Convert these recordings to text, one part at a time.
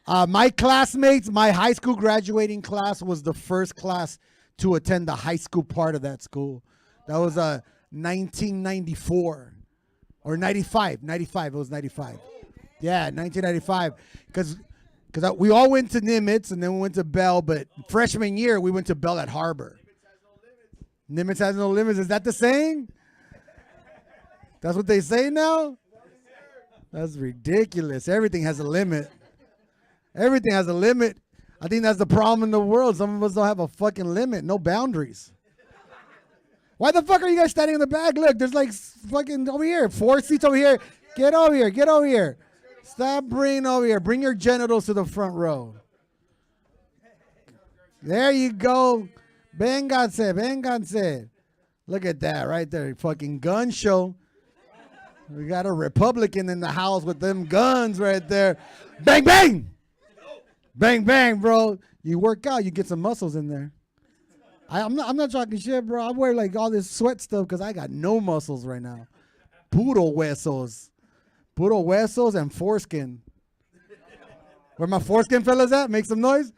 My classmates, my high school graduating class was the first class to attend the high school part of that school. That was 1994 or 95. 95. It was 95. Yeah, 1995. Because we all went to Nimitz and then we went to Bell, but freshman year we went to Bell at Harbor. Nimitz has no limits. Is that the saying? That's what they say now? That's ridiculous. Everything has a limit. Everything has a limit. I think that's the problem in the world. Some of us don't have a fucking limit. No boundaries. Why the fuck are you guys standing in the back? Look, there's like fucking over here. 4 seats over here. Get over here. Get over here. Stop bringing over here. Bring your genitals to the front row. There you go. Vénganse, vénganse. Look at that right there. Fucking gun show. We got a Republican in the house with them guns right there. Bang, bang. Bang, bang, bro. You work out, you get some muscles in there. I'm not talking shit, bro. I wear like all this sweat stuff because I got no muscles right now. Puro huesos. Puro huesos and foreskin. Where my foreskin fellas at? Make some noise.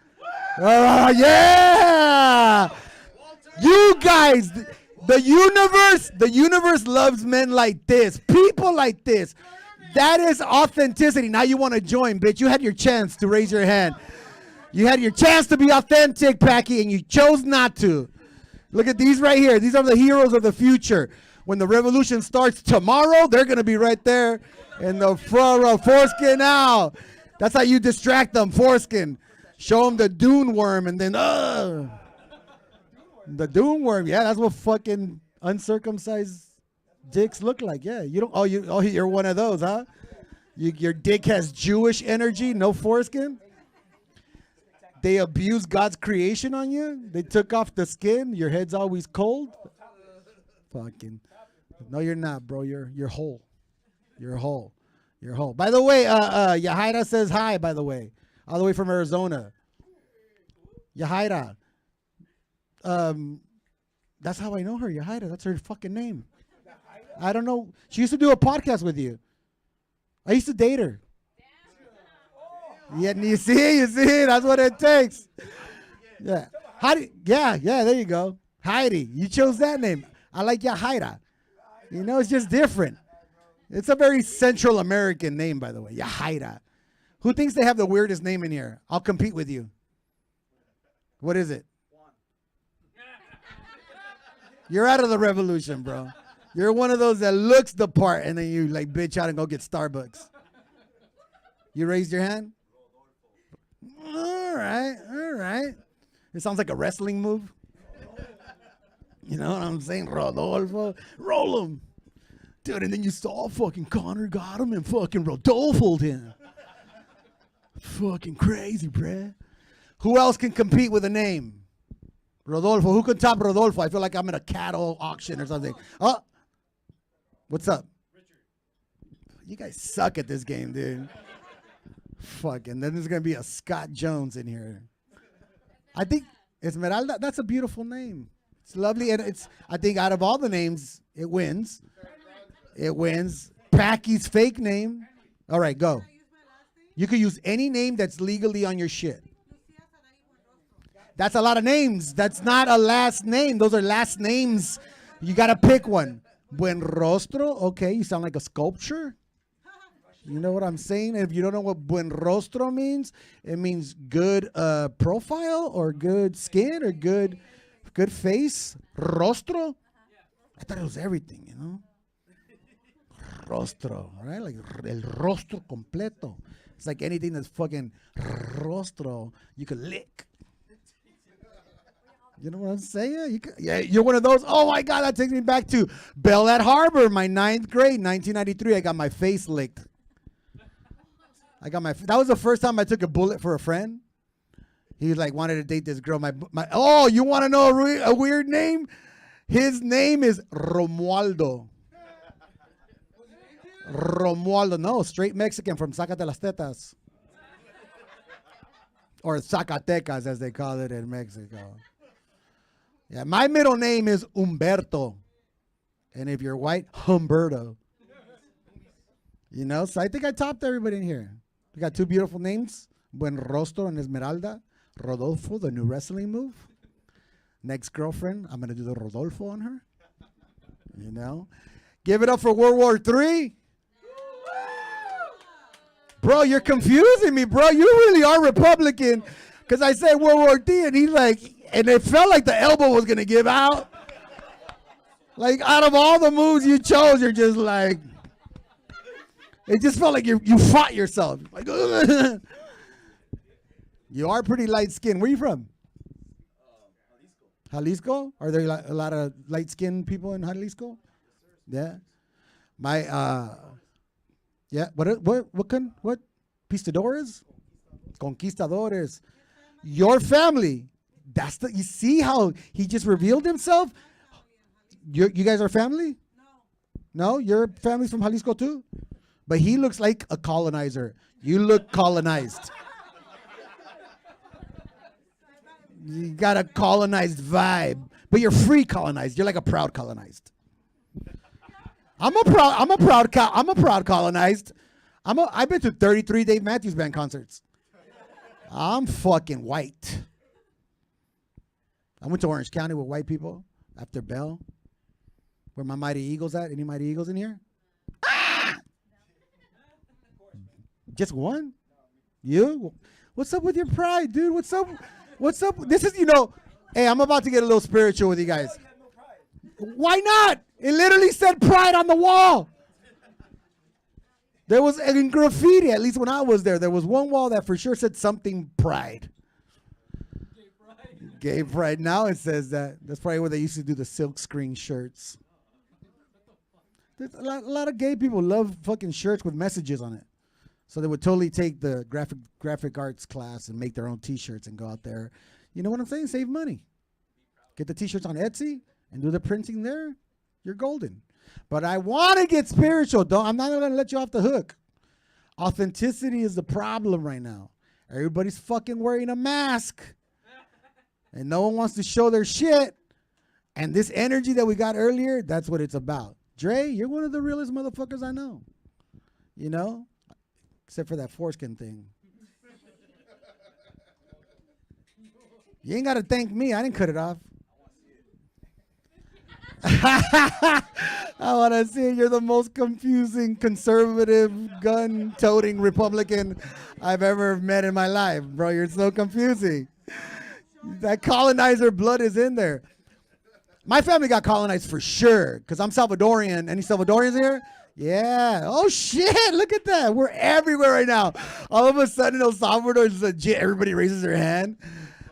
Yeah. You guys, the universe loves men like this. People like this. That is authenticity. Now you want to join, bitch. You had your chance to raise your hand. You had your chance to be authentic, Packy, and you chose not to. Look at these right here. These are the heroes of the future. When the revolution starts tomorrow, they're going to be right there in the front row. Foreskin out. That's how you distract them, foreskin. Show them the dune worm and then, the dune worm. Yeah, that's what fucking uncircumcised dicks look like. Yeah, you don't. You're one of those, huh? Your dick has Jewish energy, no foreskin. They abuse God's creation on you. They took off the skin. Your head's always cold. Fucking. No, you're not, bro. You're whole. You're whole. You're whole. By the way, Yahaira says hi. By the way, all the way from Arizona. Yahaira. That's how I know her. Yahaira. That's her fucking name. I don't know. She used to do a podcast with you. I used to date her. Yeah, you see, that's what it takes. Yeah. Yeah, there you go. Heidi. You chose that name. I like Yahaira. You know, it's just different. It's a very Central American name, by the way. Yahaira. Who thinks they have the weirdest name in here? I'll compete with you. What is it? You're out of the revolution, bro. You're one of those that looks the part and then you like bitch out and go get Starbucks. You raised your hand? All right. It sounds like a wrestling move. You know what I'm saying? Rodolfo. Roll him. Dude, and then you saw fucking Connor got him and fucking Rodolfo'd him. Fucking crazy, bruh. Who else can compete with a name? Rodolfo. Who can top Rodolfo? I feel like I'm in a cattle auction or something. Oh. What's up? Richard. You guys suck at this game, dude. Fucking. Then there's going to be a Scott Jones in here. I think Esmeralda, that's a beautiful name. It's lovely. And it's, I think out of all the names, it wins. It wins. Packy's fake name. All right, go. You can use any name that's legally on your shit. That's a lot of names. That's not a last name. Those are last names. You got to pick one. Buen rostro. Okay, you sound like a sculpture. You know what I'm saying? And if you don't know what buen rostro means, it means good profile or good skin or good face. Rostro. I thought it was everything, you know. Rostro, right? Like el rostro completo. It's like anything that's fucking rostro you could lick. You know what I'm saying? Yeah, you're one of those. Oh my God, that takes me back to Bell at Harbor, my 9th grade, 1993. I got my face licked. That was the first time I took a bullet for a friend. He like wanted to date this girl. Oh, you want to know a weird name? His name is Romualdo. Romualdo, no, straight Mexican from Zacate las Tetas. Or Zacatecas, as they call it in Mexico. Yeah, my middle name is Humberto. And if you're white, Humberto. You know, so I think I topped everybody in here. We got two beautiful names. Buen Rostro and Esmeralda. Rodolfo, the new wrestling move. Next girlfriend, I'm going to do the Rodolfo on her. You know? Give it up for World War III. Bro, you're confusing me, bro. You really are Republican. Because I said World War III, and he's like, and it felt like the elbow was going to give out. Like, out of all the moves you chose, you're just like, it just felt like you fought yourself. Like, you are pretty light-skinned. Where are you from? Jalisco. Are there a lot of light-skinned people in Jalisco? Yeah. Yeah. What? Pistadores? Conquistadores. Your family. You see how he just revealed himself? You guys are family? No. Your family's from Jalisco too? But he looks like a colonizer. You look colonized. You got a colonized vibe, but you're free colonized. You're like a proud colonized. I'm a proud colonized. I've been to 33 Dave Matthews Band concerts. I'm fucking white. I went to Orange County with white people after Bell. Where my Mighty Eagles at? Any Mighty Eagles in here? Ah! Just one? You? What's up with your pride, dude? What's up? This is, hey, I'm about to get a little spiritual with you guys. Why not? It literally said pride on the wall. There was in graffiti, at least when I was there was one wall that for sure said something pride. Gay pride. Now it says that. That's probably where they used to do the silk screen shirts. There's a lot of gay people love fucking shirts with messages on it. So they would totally take the graphic arts class and make their own T-shirts and go out there. You know what I'm saying? Save money. Get the T-shirts on Etsy and do the printing there. You're golden. But I want to get spiritual. I'm not going to let you off the hook. Authenticity is the problem right now. Everybody's fucking wearing a mask. And no one wants to show their shit. And this energy that we got earlier, that's what it's about. Dre, you're one of the realest motherfuckers I know. You know? Except for that foreskin thing. You ain't got to thank me. I didn't cut it off. I want to see it. You're the most confusing, conservative, gun-toting Republican I've ever met in my life, bro. You're so confusing. That colonizer blood is in there. My family got colonized for sure because I'm Salvadorian. Any Salvadorians here? Yeah. Oh, shit. Look at that. We're everywhere right now. All of a sudden, El Salvador is legit. Everybody raises their hand.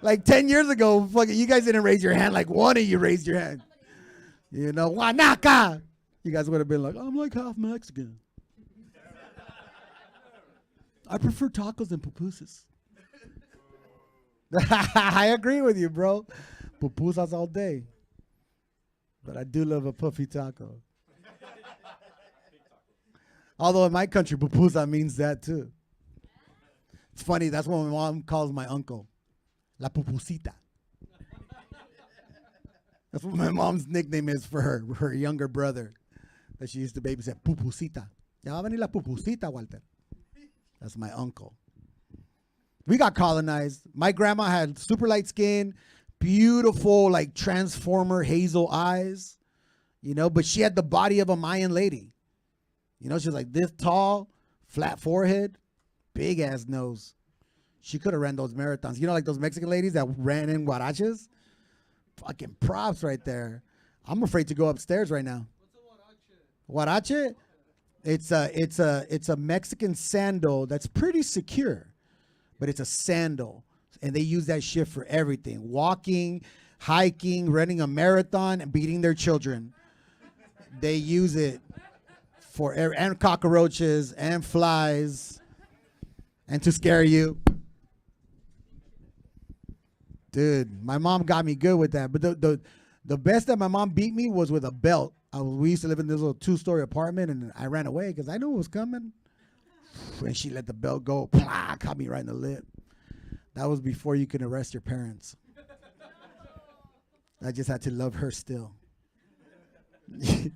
Like 10 years ago, fucking, you guys didn't raise your hand. Like one of you raised your hand. You know, Wanaka. You guys would have been like, I'm like half Mexican. I prefer tacos than pupusas. I agree with you, bro. Pupusas all day. But I do love a puffy taco. Although in my country, pupusa means that too. It's funny, that's what my mom calls my uncle. La pupusita. That's what my mom's nickname is for her younger brother that she used to babysit. Pupusita. Ya va a venir la pupusita, Walter. That's my uncle. We got colonized. My grandma had super light skin, beautiful, like transformer hazel eyes, but she had the body of a Mayan lady. She was like this tall, flat forehead, big ass nose. She could have ran those marathons. Like those Mexican ladies that ran in huaraches? Fucking props right there. I'm afraid to go upstairs right now. What's a huarache? It's a Mexican sandal that's pretty secure, but it's a sandal, and they use that shit for everything: walking, hiking, running a marathon, and beating their children. They use it for and cockroaches and flies, and to scare you. Dude, my mom got me good with that. But the best that my mom beat me was with a belt. We used to live in this little 2-story apartment, and I ran away because I knew it was coming. And she let the belt go. Plah, caught me right in the lip. That was before you could arrest your parents. I just had to love her still. When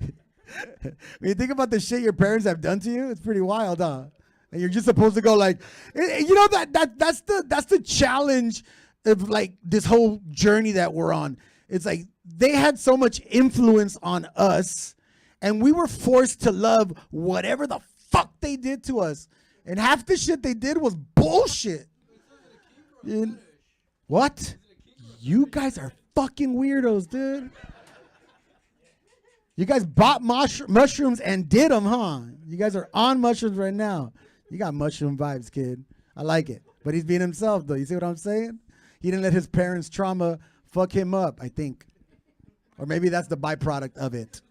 you think about the shit your parents have done to you, it's pretty wild, huh? And you're just supposed to go like, you know, that's the challenge of like this whole journey that we're on. It's like they had so much influence on us, and we were forced to love whatever the fuck they did to us. And half the shit they did was bullshit. What? You guys are fucking weirdos, dude. You guys bought mushrooms and did them, huh? You guys are on mushrooms right now. You got mushroom vibes, kid. I like it. But he's being himself, though. You see what I'm saying? He didn't let his parents' trauma fuck him up, I think. Or maybe that's the byproduct of it.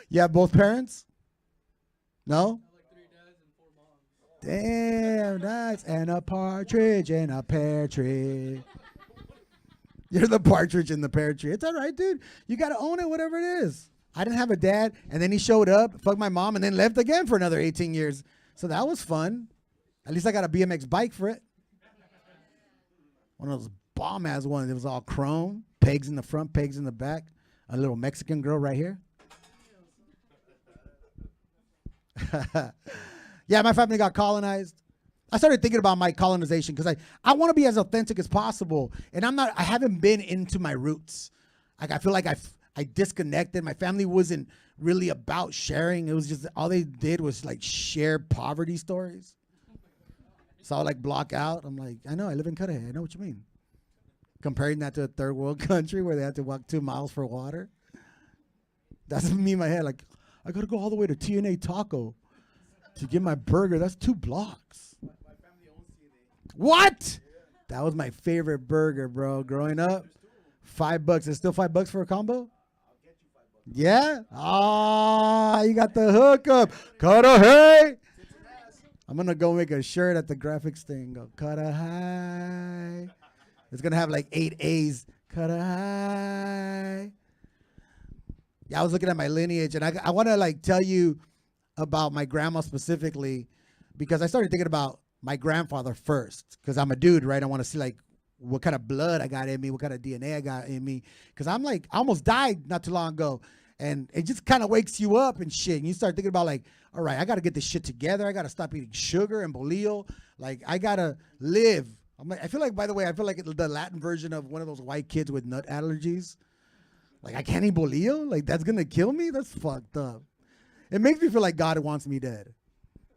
You have both parents? No? Damn, nice. And a partridge in a pear tree. You're the partridge in the pear tree. It's all right, dude. You got to own it, whatever it is. I didn't have a dad, and then he showed up, fucked my mom, and then left again for another 18 years. So that was fun. At least I got a BMX bike for it. One of those bomb-ass ones. It was all chrome, pegs in the front, pegs in the back. A little Mexican girl right here. Yeah, my family got colonized. I started thinking about my colonization because I want to be as authentic as possible. And I haven't been into my roots. Like I feel like I disconnected. My family wasn't really about sharing. It was just all they did was like share poverty stories. So I would like block out. I'm like, I know, I live in Cudahy. I know what you mean. Comparing that to a third world country where they have to walk 2 miles for water. That's me in my head. Like, I got to go all the way to TNA Taco to get my burger. That's 2 blocks. My family owns TNA. What? Yeah. That was my favorite burger, bro. Growing up, $5. It's still $5 for a combo? I'll get you $5. Yeah? Ah, you got the hookup. Cudahy. I'm going to go make a shirt at the graphics thing. Go, Cudahy. It's going to have like 8 A's. Cudahy. Yeah, I was looking at my lineage, and I want to like tell you about my grandma specifically because I started thinking about my grandfather first because I'm a dude, right? I want to see like what kind of blood I got in me, what kind of DNA I got in me because I'm like, I almost died not too long ago, and it just kind of wakes you up and shit, and you start thinking about like, all right, I got to get this shit together. I got to stop eating sugar and bolillo. Like, I got to live. I feel like, by the way, I feel like the Latin version of one of those white kids with nut allergies. Like, I can't eat bolillo? Like, that's going to kill me? That's fucked up. It makes me feel like God wants me dead.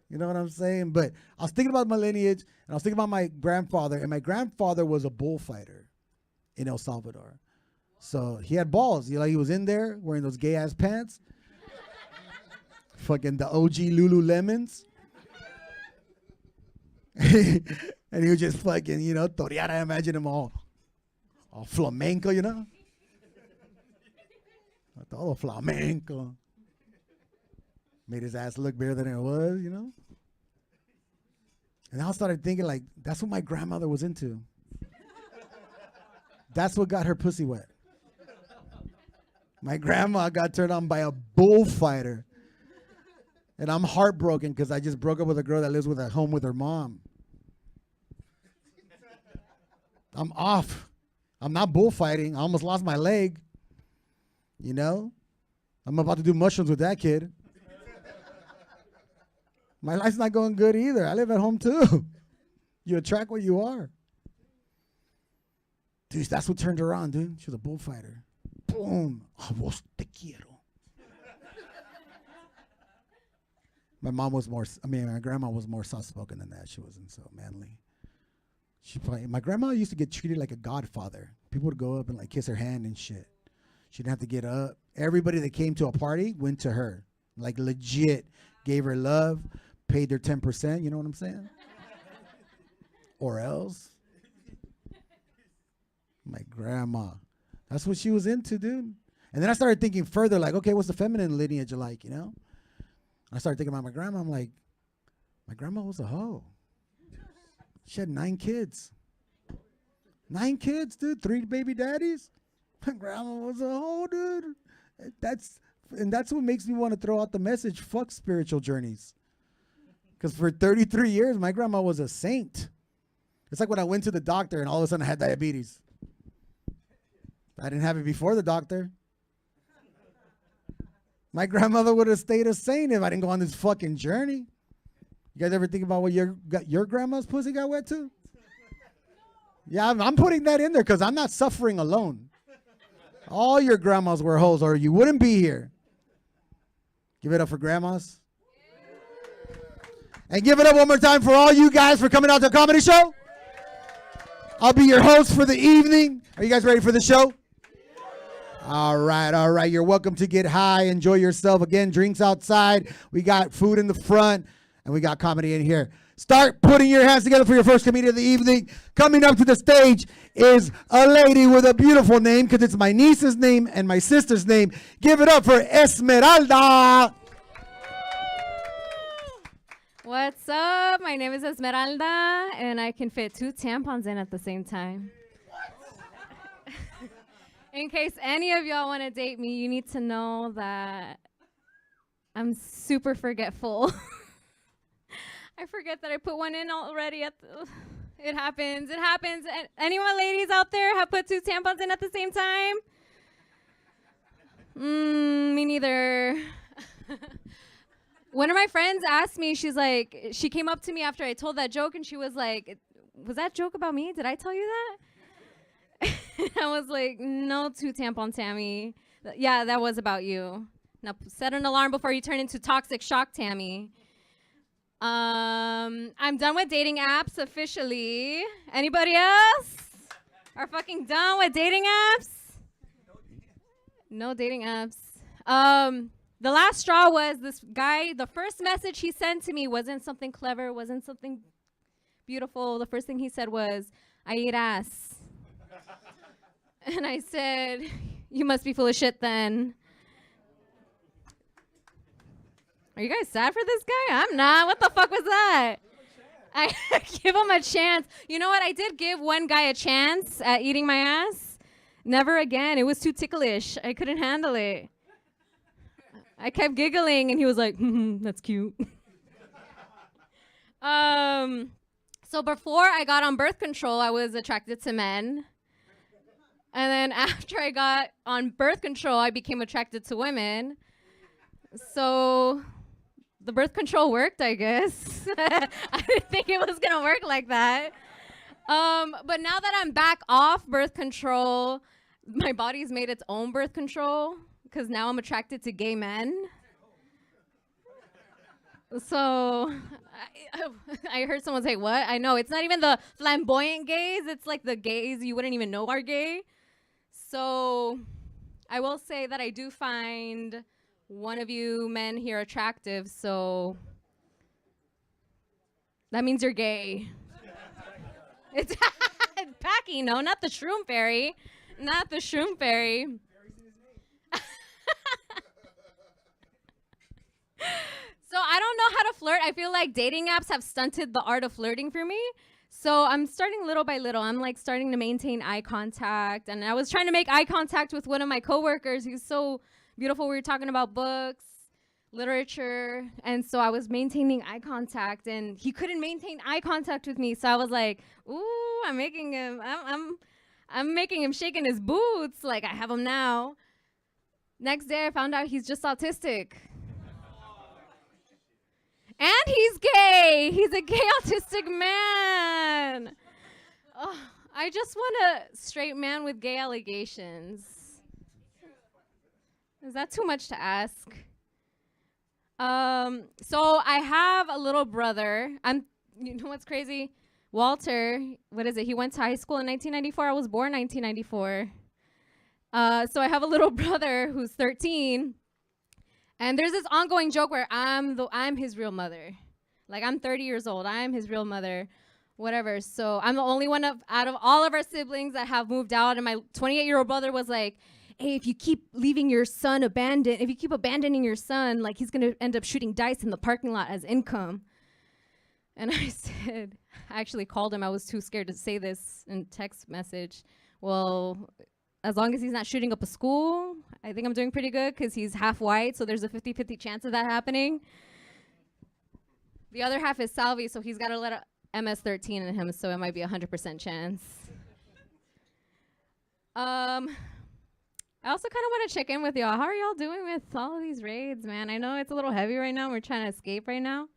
You know what I'm saying? But I was thinking about my lineage, and I was thinking about my grandfather, and my grandfather was a bullfighter in El Salvador. So he had balls. He was in there wearing those gay-ass pants. Fucking the OG Lululemons. And he was just fucking, torear. I imagine him all flamenco, Todo flamenco. Made his ass look bigger than it was, And I started thinking, like, that's what my grandmother was into. That's what got her pussy wet. My grandma got turned on by a bullfighter. And I'm heartbroken because I just broke up with a girl that lives at home with her mom. I'm off. I'm not bullfighting. I almost lost my leg. I'm about to do mushrooms with that kid. My life's not going good either. I live at home too. You attract what you are. Dude, that's what turned her on, dude. She was a bullfighter. Boom. A vos te quiero. My grandma was more soft-spoken than that. She wasn't so manly. My grandma used to get treated like a godfather. People would go up and like kiss her hand and shit. She didn't have to get up. Everybody that came to a party went to her. Like legit. Gave her love. Paid her 10%. You know what I'm saying? Or else. My grandma. That's what she was into, dude. And then I started thinking further, like, okay, what's the feminine lineage like, I started thinking about my grandma. I'm like, my grandma was a hoe. She had 9 kids. 9 kids, dude. 3 baby daddies. My grandma was a hoe, dude. That's what makes me want to throw out the message, fuck spiritual journeys. Because for 33 years, my grandma was a saint. It's like when I went to the doctor and all of a sudden I had diabetes. I didn't have it before the doctor. My grandmother would have stayed a saint if I didn't go on this fucking journey. You guys ever think about what your grandma's pussy got wet too? Yeah, I'm putting that in there because I'm not suffering alone. All your grandmas were hoes or you wouldn't be here. Give it up for grandmas. And give it up one more time for all you guys for coming out to a comedy show. I'll be your host for the evening. Are you guys ready for the show? All right. You're welcome to get high. Enjoy yourself. Again, drinks outside. We got food in the front, and we got comedy in here. Start putting your hands together for your first comedian of the evening. Coming up to the stage is a lady with a beautiful name because it's my niece's name and my sister's name. Give it up for Esmeralda. What's up? My name is Esmeralda, and I can fit 2 tampons in at the same time. In case any of y'all want to date me, you need to know that I'm super forgetful. I forget that I put one in already. It happens. Anyone ladies out there have put 2 tampons in at the same time? Me neither. One of my friends asked me, she came up to me after I told that joke and she was like, was that joke about me? Did I tell you that? I was like, no, 2 tampon Tammy. Yeah, that was about you. Now set an alarm before you turn into toxic shock Tammy. I'm done with dating apps officially. Anybody else are fucking done with dating apps? No dating apps. The last straw was this guy. The first message he sent to me wasn't something clever, wasn't something beautiful. The first thing he said was, I eat ass. And I said, you must be full of shit then. Are you guys sad for this guy? I'm not. What the fuck was that? I give him a chance. You know what? I did give one guy a chance at eating my ass. Never again. It was too ticklish. I couldn't handle it. I kept giggling, and he was like, that's cute. So before I got on birth control, I was attracted to men. And then after I got on birth control, I became attracted to women. So the birth control worked, I guess. I didn't think it was going to work like that. But now that I'm back off birth control, my body's made its own birth control because now I'm attracted to gay men. So I heard someone say, what? I know, it's not even the flamboyant gays. It's like the gays you wouldn't even know are gay. So I will say that I do find one of you men here attractive, so that means you're gay. It's Packy, no, not the shroom fairy. Not the shroom fairy. So I don't know how to flirt. I feel like dating apps have stunted the art of flirting for me. So I'm starting little by little. I'm like starting to maintain eye contact. And I was trying to make eye contact with one of my coworkers who's so beautiful. We were talking about books, literature. And so I was maintaining eye contact and he couldn't maintain eye contact with me. So I was like, ooh, I'm making him shaking his boots. Like I have him now. Next day I found out he's just autistic. And he's gay. He's a gay autistic man. Oh, I just want a straight man with gay allegations. Is that too much to ask? So I have a little brother. You know what's crazy? Walter, what is it? He went to high school in 1994. I was born 1994. So I have a little brother who's 13. And there's this ongoing joke where I'm his real mother. Like, I'm 30 years old. I'm his real mother, whatever. So I'm the only one out of all of our siblings that have moved out. And my 28-year-old brother was like, hey, if you keep leaving your son abandoned, if you keep abandoning your son, like, he's going to end up shooting dice in the parking lot as income. And I said, I actually called him. I was too scared to say this in text message. Well, as long as he's not shooting up a school, I think I'm doing pretty good because he's half white, so there's a 50-50 chance of that happening. The other half is Salvi, so he's got to let a MS-13 in him, so it might be a 100% chance. I I also kind of want to check in with y'all. How are y'all doing with all of these raids, man? I know it's a little heavy right now. We're trying to escape right now,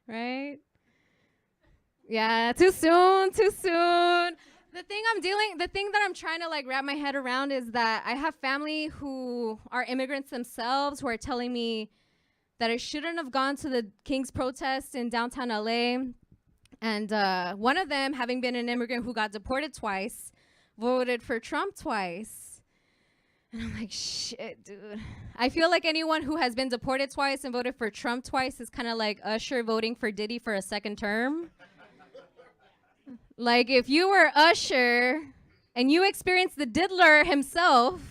right? Yeah, too soon, too soon. The thing that I'm trying to like wrap my head around is that I have family who are immigrants themselves who are telling me that I shouldn't have gone to the King's protest in downtown LA. And one of them, having been an immigrant who got deported twice, voted for Trump twice. And I'm like, shit, dude. I feel like anyone who has been deported twice and voted for Trump twice is kind of like Usher voting for Diddy for a second term. Like, if you were Usher and you experienced the diddler himself,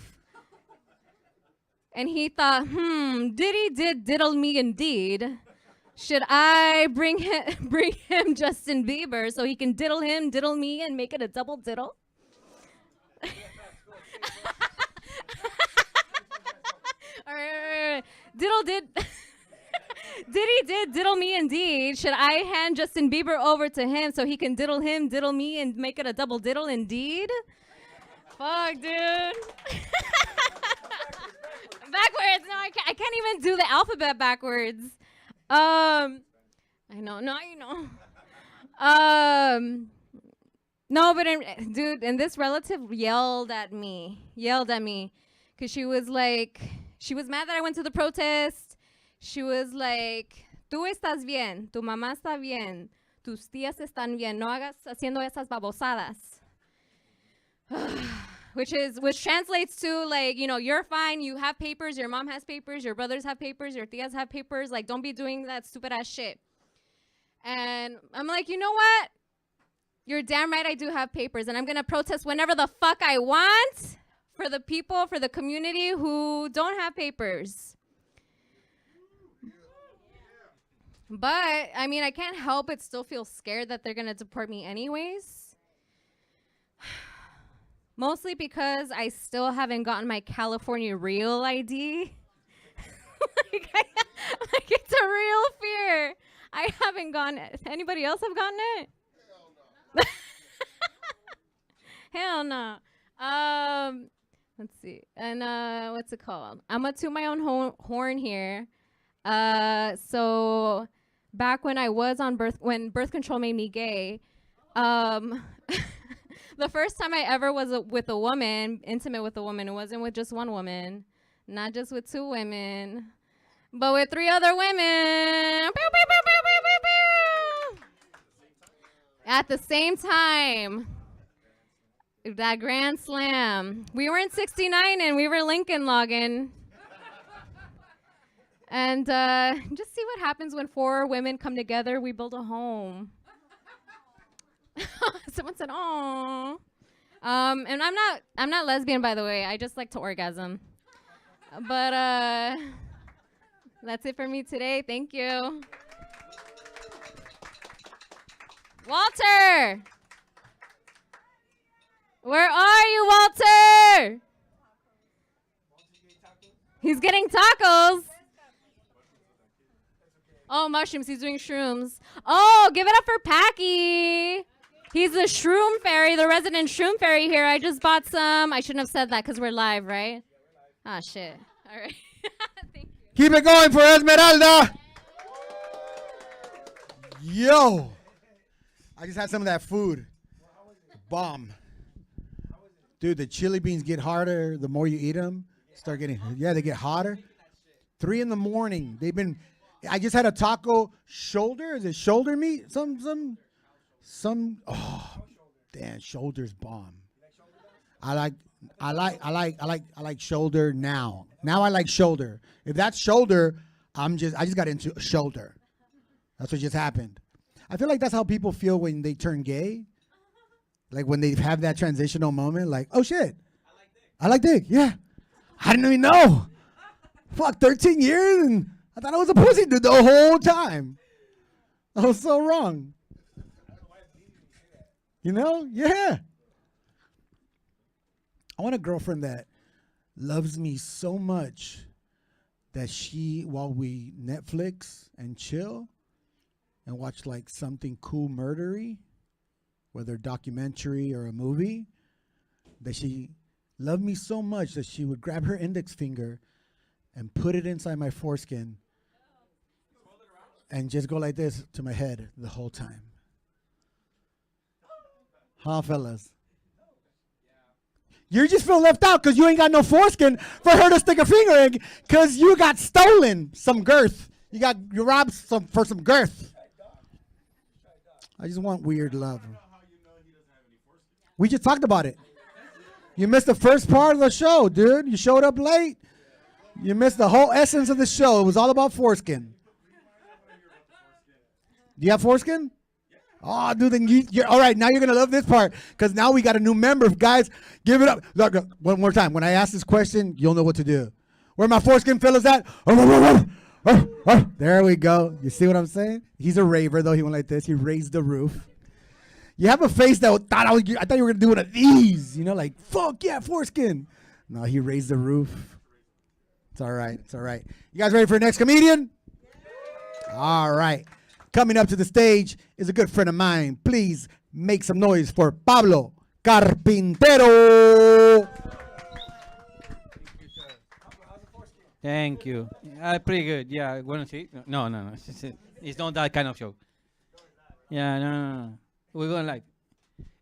and he thought, Diddy did diddle me indeed. Should I bring him Justin Bieber so he can diddle him, diddle me, and make it a double diddle? All right. Diddy did diddle me indeed. Should I hand Justin Bieber over to him so he can diddle him, diddle me, and make it a double diddle indeed? Fuck, dude. Backwards. No, I can't even do the alphabet backwards. I know. No, but dude, and this relative yelled at me, because she was mad that I went to the protest. She was like, tú estás bien, tu mamá está bien, tus tías están bien, no hagas haciendo esas babosadas. Which translates to, like, you know, you're fine, you have papers, your mom has papers, your brothers have papers, your tías have papers, like, don't be doing that stupid ass shit. And I'm like, you know what? You're damn right I do have papers, and I'm gonna protest whenever the fuck I want for the people, for the community who don't have papers. But, I mean, I can't help but still feel scared that they're gonna deport me anyways. Mostly because I still haven't gotten my California real ID. like, it's a real fear. I haven't gotten it. Anybody else have gotten it? Hell no. Let's see. And what's it called? I'm gonna toot my own horn here. So back when I was on when birth control made me gay, the first time I ever was with a woman, intimate with a woman, it wasn't with just one woman, not just with two women, but with 3 other women. Pew, pew, pew, pew, pew, pew, pew. At the same time, that grand slam. We were in 69 and we were Lincoln logging. And just see what happens when 4 women come together. We build a home. Someone said, "Oh." And I'm not lesbian, by the way. I just like to orgasm. But that's it for me today. Thank you. Walter! Where are you, Walter? He's getting tacos. Oh, mushrooms. He's doing shrooms. Oh, give it up for Packy. He's the shroom fairy, the resident shroom fairy here. I just bought some. I shouldn't have said that because we're live, right? Ah, shit. All right. Thank you. Keep it going for Esmeralda. Yo. I just had some of that food. Bomb. Dude, the chili beans get harder the more you eat them. They get hotter. 3 in the morning. I just had a taco shoulder. Is it shoulder meat? Oh, damn, shoulder's bomb. I like shoulder now. Now I like shoulder. If that's shoulder, I just got into shoulder. That's what just happened. I feel like that's how people feel when they turn gay. Like when they have that transitional moment, like, oh shit, I like dick. Yeah, I didn't even know. Fuck, 13 years and I thought I was a pussy dude the whole time. I was so wrong. You know? Yeah. I want a girlfriend that loves me so much that while we Netflix and chill and watch like something cool murdery, whether documentary or a movie, that she loved me so much that she would grab her index finger and put it inside my foreskin and just go like this to my head the whole time. Huh, fellas? You just feel left out because you ain't got no foreskin for her to stick a finger in because you got stolen some girth. You robbed for some girth. I just want weird love. We just talked about it. You missed the first part of the show, dude. You showed up late. You missed the whole essence of the show. It was all about foreskin. Do you have foreskin? Oh, dude, then you're all right. Now you're gonna love this part because now we got a new member. Guys, give it up. Look, one more time. When I ask this question, you'll know what to do. Where my foreskin fellas at? There we go. You see what I'm saying? He's a raver, though. He went like this. He raised the roof. You have a face that I thought you were gonna do one of these. You know, like fuck yeah, foreskin. No, he raised the roof. It's all right. It's all right. You guys ready for the next comedian? All right. Coming up to the stage is a good friend of mine. Please make some noise for Pablo Carpintero. Thank you. Pretty good. Yeah. Want to see? No. It's not that kind of show. Yeah, no. We're going like.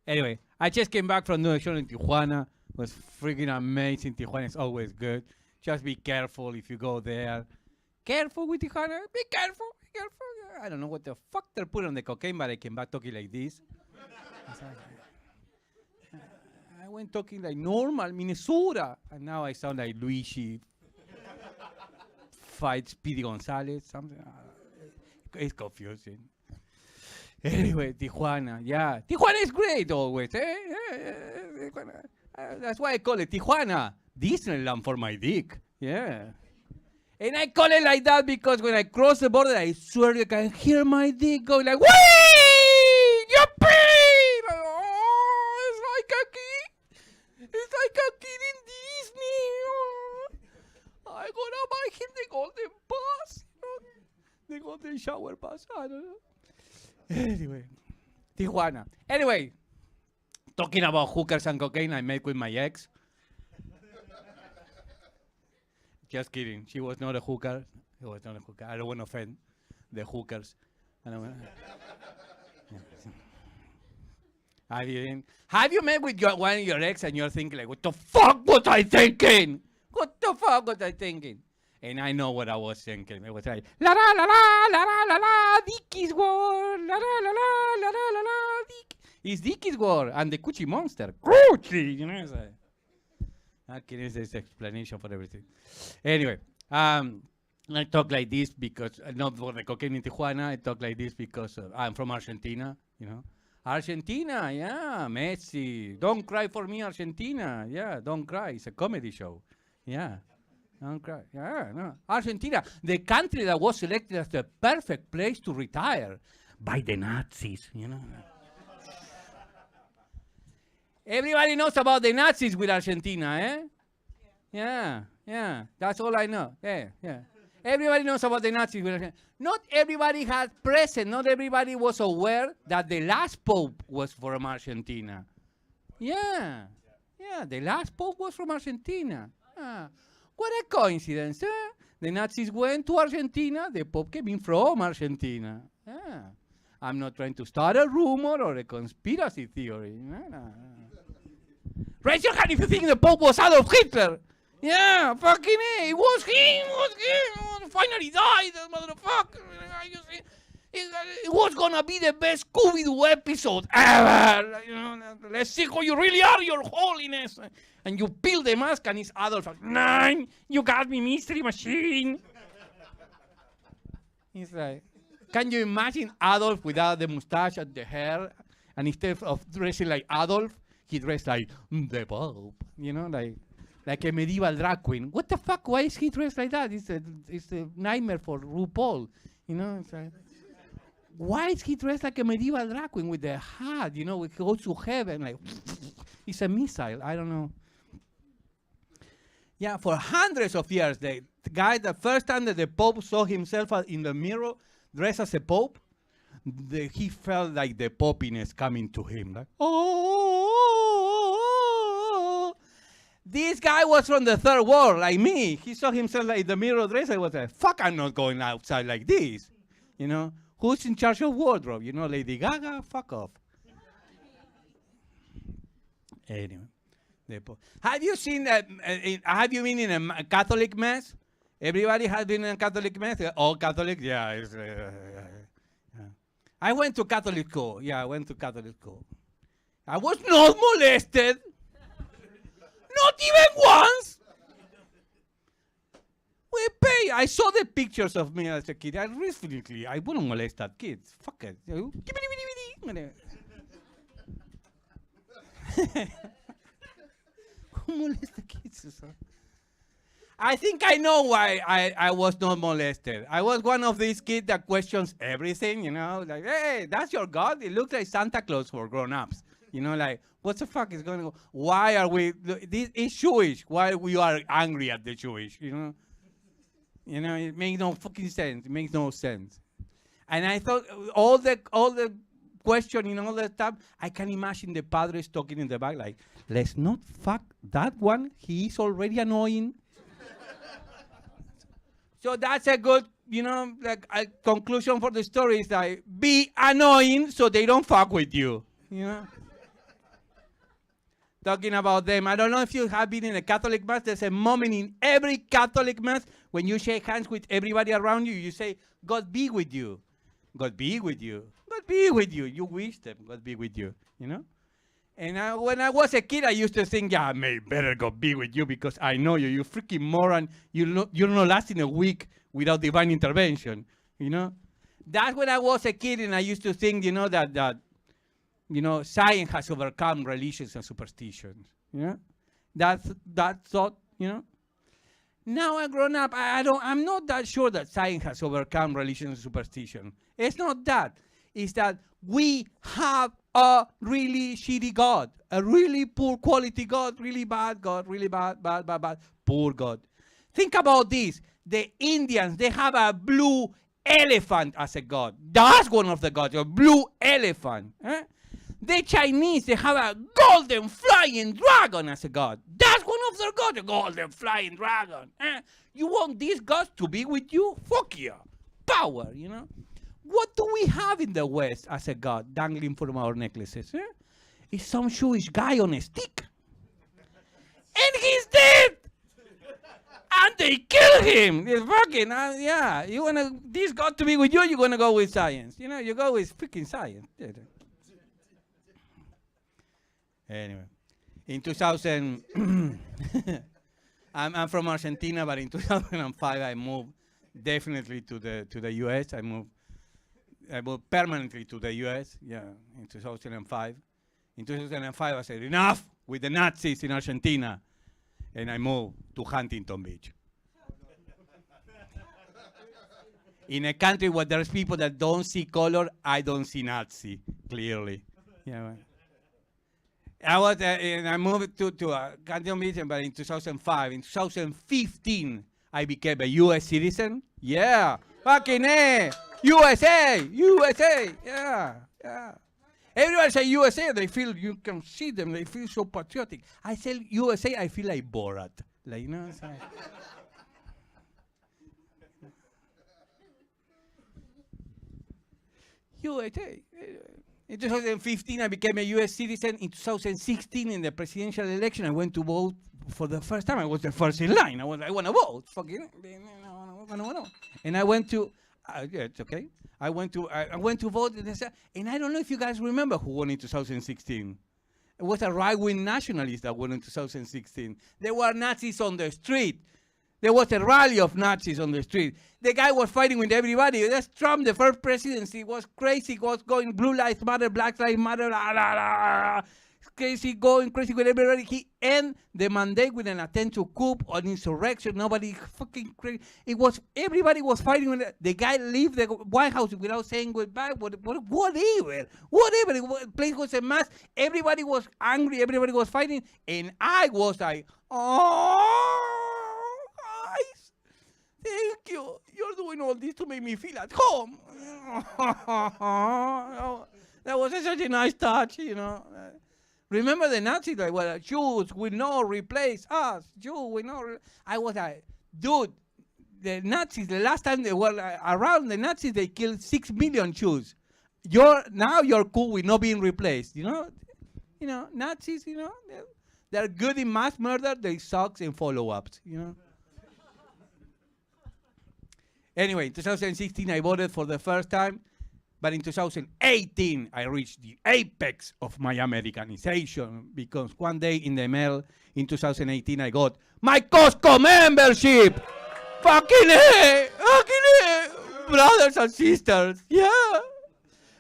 Anyway, I just came back from doing a show in Tijuana. It was freaking amazing. Tijuana is always good. Just be careful if you go there. Careful with Tijuana. Be careful. I don't know what the fuck they're putting on the cocaine, but I came back talking like this. I went talking like normal, Minnesota. And now I sound like Luigi fights Speedy Gonzalez. Something. It's confusing. Anyway, Tijuana. Yeah. Tijuana is great always. Tijuana. That's why I call it Tijuana. Disneyland for my dick. Yeah. And I call it like that because when I cross the border, I swear you can hear my dick go like, wee! Yuppie! Oh, it's like a kid. It's like a kid in Disney. Oh. I'm gonna buy him the golden pass. The golden shower pass. I don't know. Anyway, Tijuana. Anyway, talking about hookers and cocaine, I met with my ex. Just kidding. She was not a hooker. She was not a hooker. I don't want to offend the hookers. I don't want. I didn't. Have you met with one of your ex and you're thinking like, what the fuck was I thinking? What the fuck was I thinking? And I know what I was thinking. It was like, la la la la la la la la, Dickie's war, la la la la la la la la, Dick. It's Dickie's war and the Coochie Monster. Coochie, you know. It's like, there's this explanation for everything. Anyway, I talk like this because, not for the cocaine in Tijuana, I talk like this because I'm from Argentina, you know. Argentina, yeah, Messi. Don't cry for me, Argentina. Yeah, don't cry. It's a comedy show. Yeah, don't cry. Yeah, no. Argentina, the country that was selected as the perfect place to retire by the Nazis, you know. Everybody knows about the Nazis with Argentina, eh? Yeah. That's all I know. Yeah. Everybody knows about the Nazis with Argentina. Not everybody had present. Not everybody was aware that the last pope was from Argentina. Yeah. The last pope was from Argentina. What a coincidence, eh? The Nazis went to Argentina. The pope came in from Argentina. Yeah. I'm not trying to start a rumor or a conspiracy theory. No. Raise your hand if you think the Pope was Adolf Hitler. Yeah, fucking A. It was him. Finally died, that motherfucker. You see? It was gonna be the best Scooby-Doo episode ever. You know, let's see who you really are, your holiness. And you peel the mask and it's Adolf. Nine, you got me, mystery machine. He's like, can you imagine Adolf without the mustache and the hair? And instead of dressing like Adolf, he dressed like the Pope, you know, like a medieval drag queen. What the fuck? Why is he dressed like that? It's a nightmare for RuPaul, you know. It's like, why is he dressed like a medieval drag queen with the hat? You know, he goes to heaven like it's a missile. I don't know. Yeah, for hundreds of years, the guy, the first time that the Pope saw himself in the mirror dressed as a Pope, he felt like the popiness coming to him, like, oh. This guy was from the third world, like me. He saw himself like the mirror dress. I was like, fuck, I'm not going outside like this. You know, who's in charge of wardrobe? You know, Lady Gaga? Fuck off. Anyway. Have you seen that? Have you been in a Catholic mass? Everybody has been in a Catholic mass? All Catholic? Yeah. Yeah. I went to Catholic school. Yeah, I went to Catholic school. I was not molested. Not even once. We pay. I saw the pictures of me as a kid. I wouldn't molest that kid. Fuck it. Who molest the kids? I think I know why I was not molested. I was one of these kids that questions everything, you know, like, hey, that's your God? It looks like Santa Claus for grown-ups. You know, like, what the fuck is going on? Why are we, this is Jewish. Why we are angry at the Jewish, you know? You know, it makes no fucking sense. It makes no sense. And I thought all the questioning, all the stuff, I can imagine the padres talking in the back like, let's not fuck that one. He is already annoying. So that's a good, you know, like a conclusion for the story is like, be annoying so they don't fuck with you, you know? Talking about them. I don't know if you have been in a Catholic mass. There's a moment in every Catholic mass when you shake hands with everybody around you, you say, God be with you. God be with you. God be with you. You wish them, God be with you, you know? And when I was a kid, I used to think, yeah, better God be with you because I know you. You freaking moron. You're not lasting a week without divine intervention, you know? That's when I was a kid and I used to think, you know, that you know, science has overcome religions and superstitions. You know, that thought. You know, now I'm grown up. I'm not that sure that science has overcome religion and superstition. It's not that. It's that we have a really shitty God, a really poor quality God, really bad God, really bad, poor God. Think about this. The Indians, they have a blue elephant as a god. That's one of the gods, a blue elephant. Eh? The Chinese, they have a golden flying dragon as a god. That's one of their gods, a golden flying dragon. You want these gods to be with you? Fuck yeah. Power, you know? What do we have in the West as a god dangling from our necklaces? It's some Jewish guy on a stick. And he's dead! And they kill him! It's fucking, yeah. You want this god to be with you, you're going to go with science. You know, you go with freaking science. Anyway, in 2000, I'm from Argentina, but in 2005 I moved definitely to the U.S. I moved permanently to the U.S. Yeah, in 2005. In 2005 I said enough with the Nazis in Argentina, and I moved to Huntington Beach. In a country where there's people that don't see color, I don't see Nazi clearly. Yeah. Well. I moved to Huntington Beach, but in 2005. In 2015, I became a U.S. citizen. Yeah, fucking A, USA, USA. Yeah, yeah. Everybody say USA, they feel, you can see them, they feel so patriotic. I say USA, I feel like Borat. Like, you know what I'm saying? USA. In 2015, I became a U.S. citizen. In 2016, in the presidential election, I went to vote for the first time. I was the first in line. I want to vote. Fucking, I want to. And I went to, yeah, it's okay. I went to vote, and I don't know if you guys remember who won in 2016. It was a right-wing nationalist that won in 2016. There were Nazis on the street. There was a rally of Nazis on the street. The guy was fighting with everybody. That's Trump, the first presidency, was crazy. Was going blue lives matter, black lives matter, crazy, going crazy with everybody. He ended the mandate with an attempt to coup, an insurrection. Nobody fucking crazy. Everybody was fighting with it. The guy left the White House without saying goodbye. Whatever. The place was a mess. Everybody was angry. Everybody was fighting. And I was like, oh, guys, thank you. You're doing all this to make me feel at home. That was such a nice touch, you know. Remember the Nazis? Like, well, Jews will not replace us. Jews will not. I was like, dude, the Nazis, the last time they were around, the Nazis, they killed 6 million Jews. Now you're cool with not being replaced. Nazis, they're good in mass murder. They suck in follow-ups. Anyway, in 2016, I voted for the first time. But in 2018, I reached the apex of my Americanization because one day in the mail in 2018, I got my Costco membership. Fucking hey, brothers and sisters, yeah.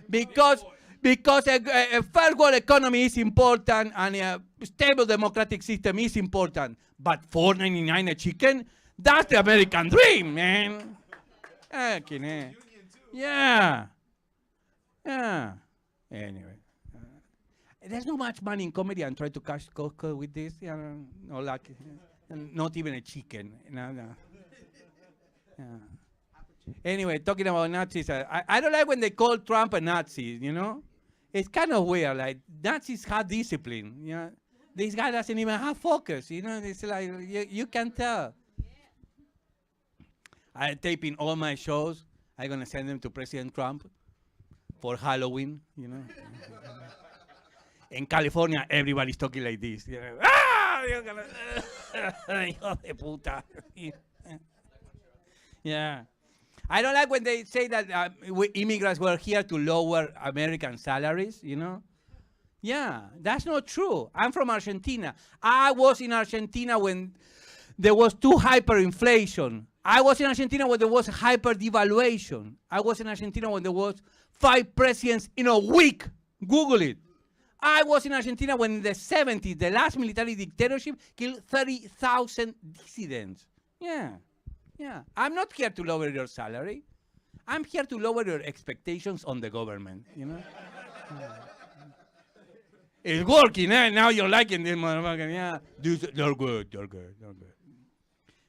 Because a first world economy is important and a stable democratic system is important. But $4.99 a chicken, that's the American dream, man. Fucking hey. Yeah. Yeah. Anyway, there's not much money in comedy, and try to cash Costco with this. No luck. Not even a chicken. No. Yeah. Anyway, talking about Nazis, I don't like when they call Trump a Nazi. It's kind of weird. Like Nazis have discipline. This guy doesn't even have focus. It's like you can tell. I'm taping all my shows. I'm gonna send them to President Trump. For Halloween, In California, everybody's talking like this. Hijo de puta. Yeah. I don't like when they say that immigrants were here to lower American salaries, Yeah, that's not true. I'm from Argentina. I was in Argentina when there was too hyperinflation. I was in Argentina when there was hyper devaluation. I was in Argentina when there was 5 presidents in a week. Google it. I was in Argentina when in the 70s, the last military dictatorship killed 30,000 dissidents. Yeah. I'm not here to lower your salary. I'm here to lower your expectations on the government, It's working, eh? Now you're liking this motherfucker. Yeah. They're good.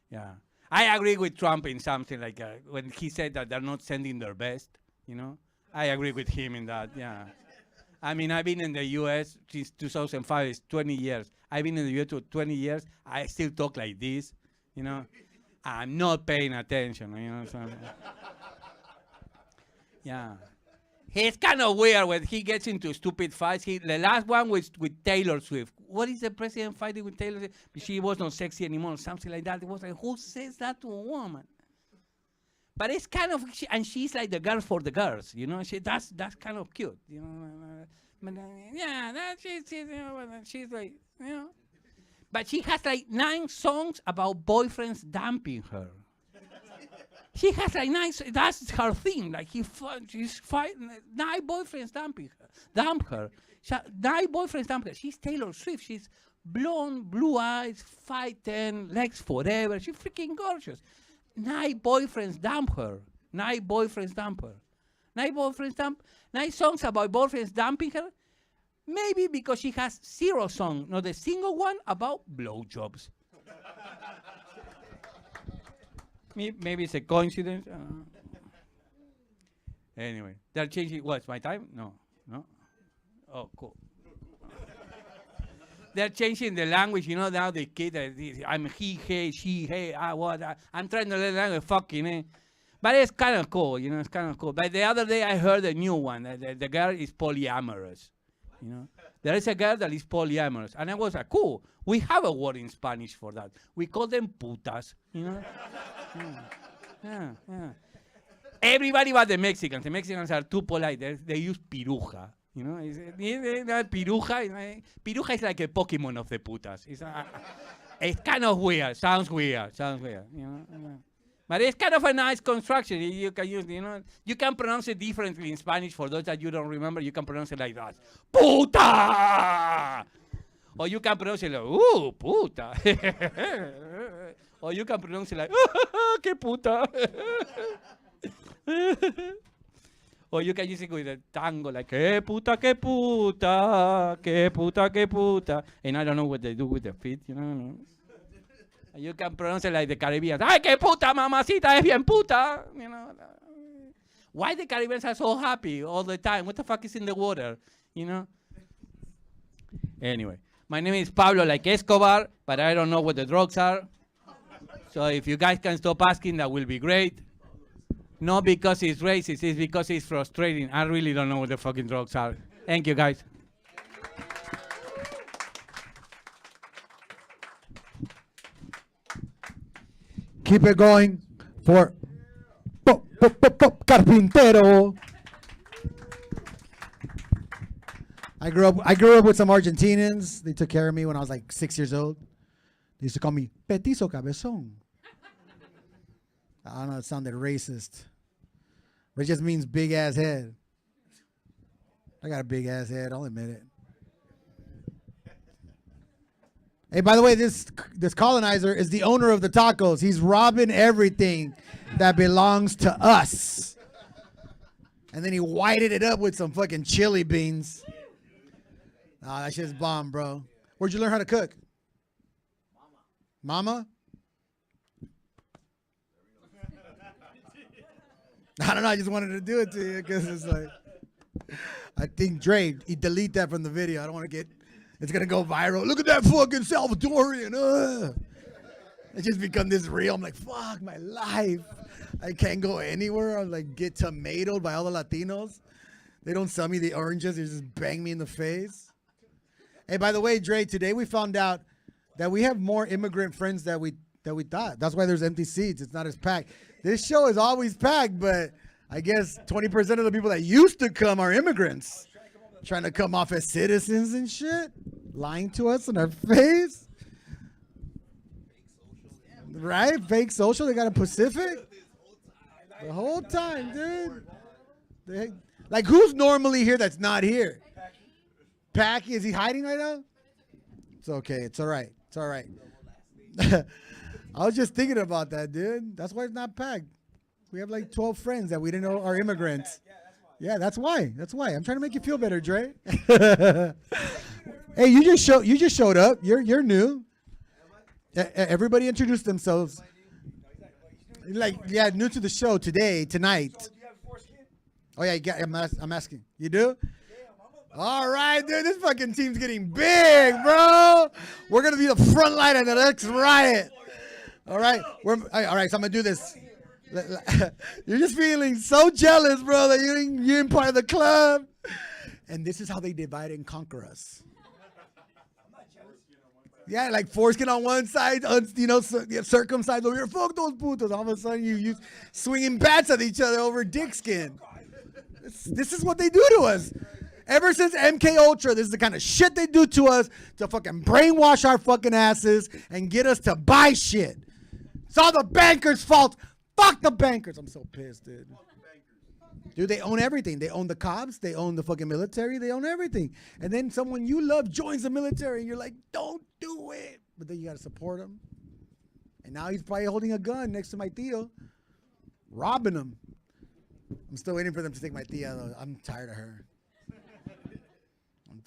Yeah. I agree with Trump in something like when he said that they're not sending their best, I agree with him in that, yeah. I mean, I've been in the U.S. since 2005, it's 20 years. I've been in the U.S. for 20 years. I still talk like this, I'm not paying attention, so. Yeah. He's kind of weird when he gets into stupid fights. The last one was with Taylor Swift. What is the president fighting with Taylor Swift? She was not sexy anymore, something like that. It was like, who says that to a woman? But it's kind of, and she's like the girl for the girls, that's kind of cute, But, yeah, she's like, But she has like 9 songs about boyfriends dumping her. She has like that's her thing. Like she's fighting 9 boyfriends dump her. 9 boyfriends dump her. She's Taylor Swift. She's blonde, blue eyes, 5'10", legs forever. She's freaking gorgeous. 9 boyfriends dump her. 9 boyfriends dump her. 9 songs about boyfriends dumping her. Maybe because she has 0 songs, not a single one about blowjobs. Maybe it's a coincidence. Anyway, they're changing. What's my time? No. Oh, cool. They're changing the language. Now the kid. I'm he, hey, she, hey, what? I'm trying to learn language. Fucking. But it's kind of cool. It's kind of cool. But the other day I heard a new one. The girl is polyamorous. There is a girl that is polyamorous, and I was like, cool. We have a word in Spanish for that. We call them putas. Yeah. Everybody but the Mexicans. The Mexicans are too polite. They use piruja. Piruja. Piruja is like a Pokemon of the putas. It's kind of weird. Sounds weird. But it's kind of a nice construction. You can use, you can pronounce it differently in Spanish. For those that you don't remember, you can pronounce it like that. Puta! Or you can pronounce it like, ooh, puta. Or you can pronounce it like, que puta. Or you can use it with a tango, like, que puta, que puta, que puta, que puta. And I don't know what they do with their feet, You can pronounce it like the Caribbeans. Ay, que puta, mamacita, es bien puta. Why the Caribbeans are so happy all the time? What the fuck is in the water? Anyway, my name is Pablo like Escobar, but I don't know what the drugs are. So if you guys can stop asking, that will be great. Not because it's racist, it's because it's frustrating. I really don't know what the fucking drugs are. Thank you, guys. Keep it going for Carpintero. I grew up with some Argentinians. They took care of me when I was like 6 years old. They used to call me Petizo Cabezón. I don't know, it sounded racist. But it just means big ass head. I got a big ass head, I'll admit it. Hey, by the way, this colonizer is the owner of the tacos. He's robbing everything that belongs to us. And then he whited it up with some fucking chili beans. Nah, that shit's bomb, bro. Where'd you learn how to cook? Mama? I don't know, I just wanted to do it to you because it's like, I think Dre, he delete that from the video. I don't want to get, it's going to go viral. Look at that fucking Salvadorian. It just become this real. I'm like, fuck my life. I can't go anywhere. I'm like, get tomatoed by all the Latinos. They don't sell me the oranges. They just bang me in the face. Hey, by the way, Dre, today we found out that we have more immigrant friends that we thought. That's why there's empty seats. It's not as packed. This show is always packed, but I guess 20% of the people that used to come are immigrants. Trying to come off as citizens and shit. Lying to us in our face. Right? Fake social. They got a Pacific. The whole time, dude. Like, who's normally here that's not here? Packy, is he hiding right now? It's okay. It's all right. It's all right. I was just thinking about that, dude. That's why it's not packed. We have like 12 friends that we didn't know are immigrants. Yeah, that's why. That's why. I'm trying to make you feel better, Dre. Hey, you just showed up. You're new. Everybody introduced themselves. Like, yeah, new to the show tonight. Oh yeah, I'm asking. You do? All right, dude. This fucking team's getting big, bro. We're gonna be the front line of the next riot. All right, all right. So I'm gonna do this. You're just feeling so jealous, bro, that you're in part of the club. And this is how they divide and conquer us. Yeah, like foreskin on one side, circumcised over here. Fuck those putos. All of a sudden, you swinging bats at each other over dick skin. This is what they do to us. Ever since MK Ultra, this is the kind of shit they do to us to fucking brainwash our fucking asses and get us to buy shit. It's all the bankers' fault. Fuck the bankers. I'm so pissed, dude. Dude, they own everything. They own the cops. They own the fucking military. They own everything. And then someone you love joins the military and you're like, don't do it. But then you got to support him. And now he's probably holding a gun next to my tío, robbing him. I'm still waiting for them to take my tía, though. I'm tired of her.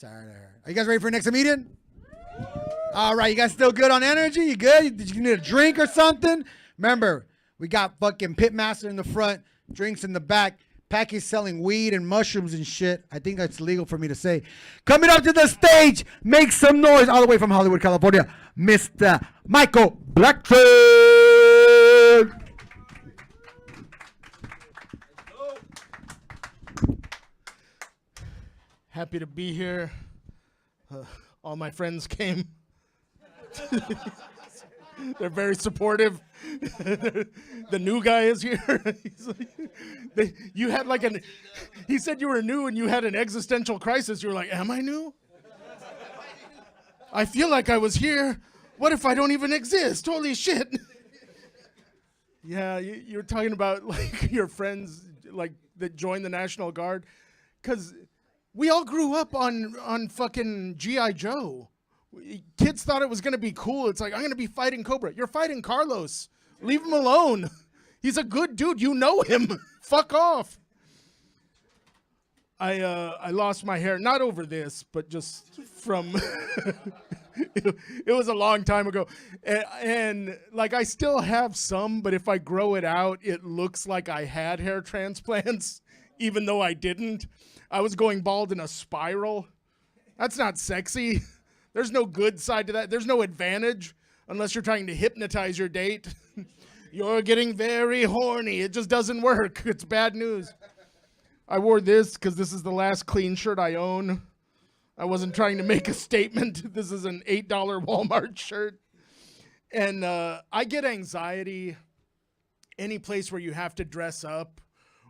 Are you guys ready for next comedian? All right, you guys still good on energy? You good? Did you need a drink or something? Remember, we got fucking Pitmaster in the front, drinks in the back. Packy's selling weed and mushrooms and shit. I think that's legal for me to say. Coming up to the stage, make some noise all the way from Hollywood, California, Mr. Michael Blackford. Happy to be here. All my friends came. They're very supportive. The new guy is here. He's like, you had like he said you were new and you had an existential crisis. You were like, am I new? I feel like I was here. What if I don't even exist? Holy shit. Yeah, you're talking about like your friends like that joined the National Guard. Because we all grew up on fucking G.I. Joe. Kids thought it was going to be cool. It's like, I'm going to be fighting Cobra. You're fighting Carlos. Leave him alone. He's a good dude. You know him. Fuck off. I lost my hair, not over this, but just from, it was a long time ago. And like, I still have some, but if I grow it out, it looks like I had hair transplants, even though I didn't. I was going bald in a spiral. That's not sexy. There's no good side to that. There's no advantage unless you're trying to hypnotize your date. You're getting very horny. It just doesn't work. It's bad news. I wore this because this is the last clean shirt I own. I wasn't trying to make a statement. This is an $8 Walmart shirt. And I get anxiety any place where you have to dress up,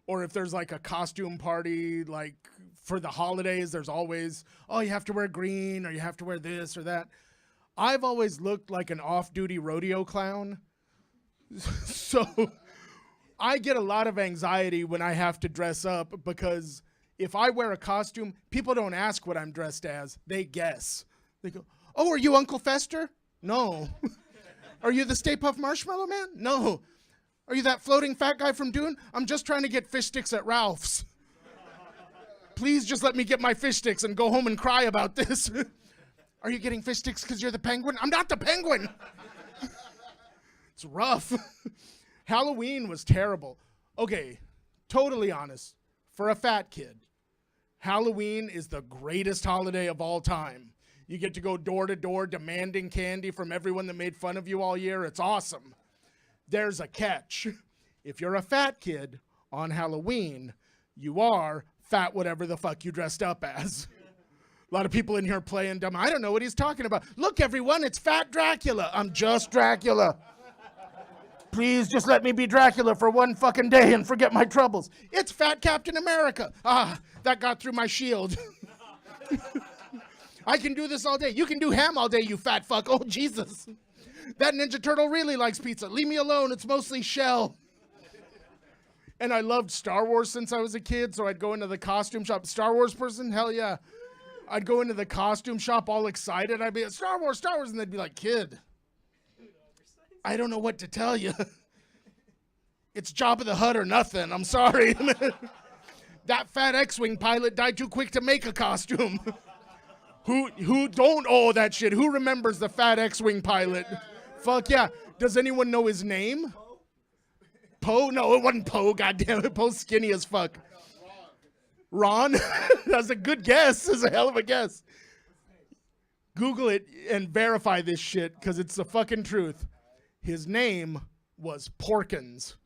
or if there's like a costume party, like for the holidays, there's always, oh, you have to wear green, or you have to wear this or that. I've always looked like an off-duty rodeo clown. So I get a lot of anxiety when I have to dress up, because if I wear a costume, people don't ask what I'm dressed as. They guess. They go, oh, are you Uncle Fester? No. Are you the Stay Puft Marshmallow Man? No. Are you that floating fat guy from Dune? I'm just trying to get fish sticks at Ralph's. Please just let me get my fish sticks and go home and cry about this. Are you getting fish sticks because you're the penguin? I'm not the penguin. It's rough. Halloween was terrible. Okay, totally honest. For a fat kid, Halloween is the greatest holiday of all time. You get to go door to door demanding candy from everyone that made fun of you all year. It's awesome. There's a catch. If you're a fat kid on Halloween, you are fat whatever the fuck you dressed up as. A lot of people in here playing dumb. I don't know what he's talking about. Look, everyone, it's Fat Dracula. I'm just Dracula. Please just let me be Dracula for one fucking day and forget my troubles. It's Fat Captain America. Ah, that got through my shield. I can do this all day. You can do ham all day, you fat fuck. Oh, Jesus. That Ninja Turtle really likes pizza. Leave me alone. It's mostly shell. And I loved Star Wars since I was a kid, so I'd go into the costume shop. Star Wars person? Hell yeah. I'd go into the costume shop all excited. I'd be like, Star Wars, Star Wars. And they'd be like, kid, I don't know what to tell you. It's Jabba the Hutt or nothing. I'm sorry. That fat X-Wing pilot died too quick to make a costume. Who don't owe that shit? Who remembers the fat X-Wing pilot? Fuck yeah. Does anyone know his name? Poe? No, it wasn't Poe. Goddamn it. Poe's skinny as fuck. Ron? That's a good guess. That's a hell of a guess. Google it and verify this shit, because it's the fucking truth. His name was Porkins.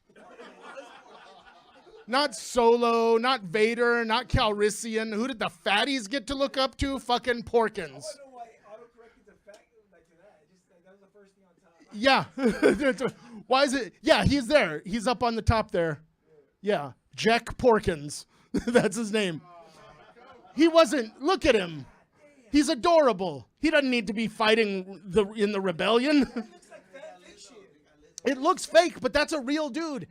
Not Solo, not Vader, not Calrissian. Who did the fatties get to look up to? Fucking Porkins. Yeah. Why is it? Yeah, he's there. He's up on the top there. Yeah. Jack Porkins. That's his name. He wasn't. Look at him. He's adorable. He doesn't need to be fighting in the rebellion. It looks fake, but that's a real dude.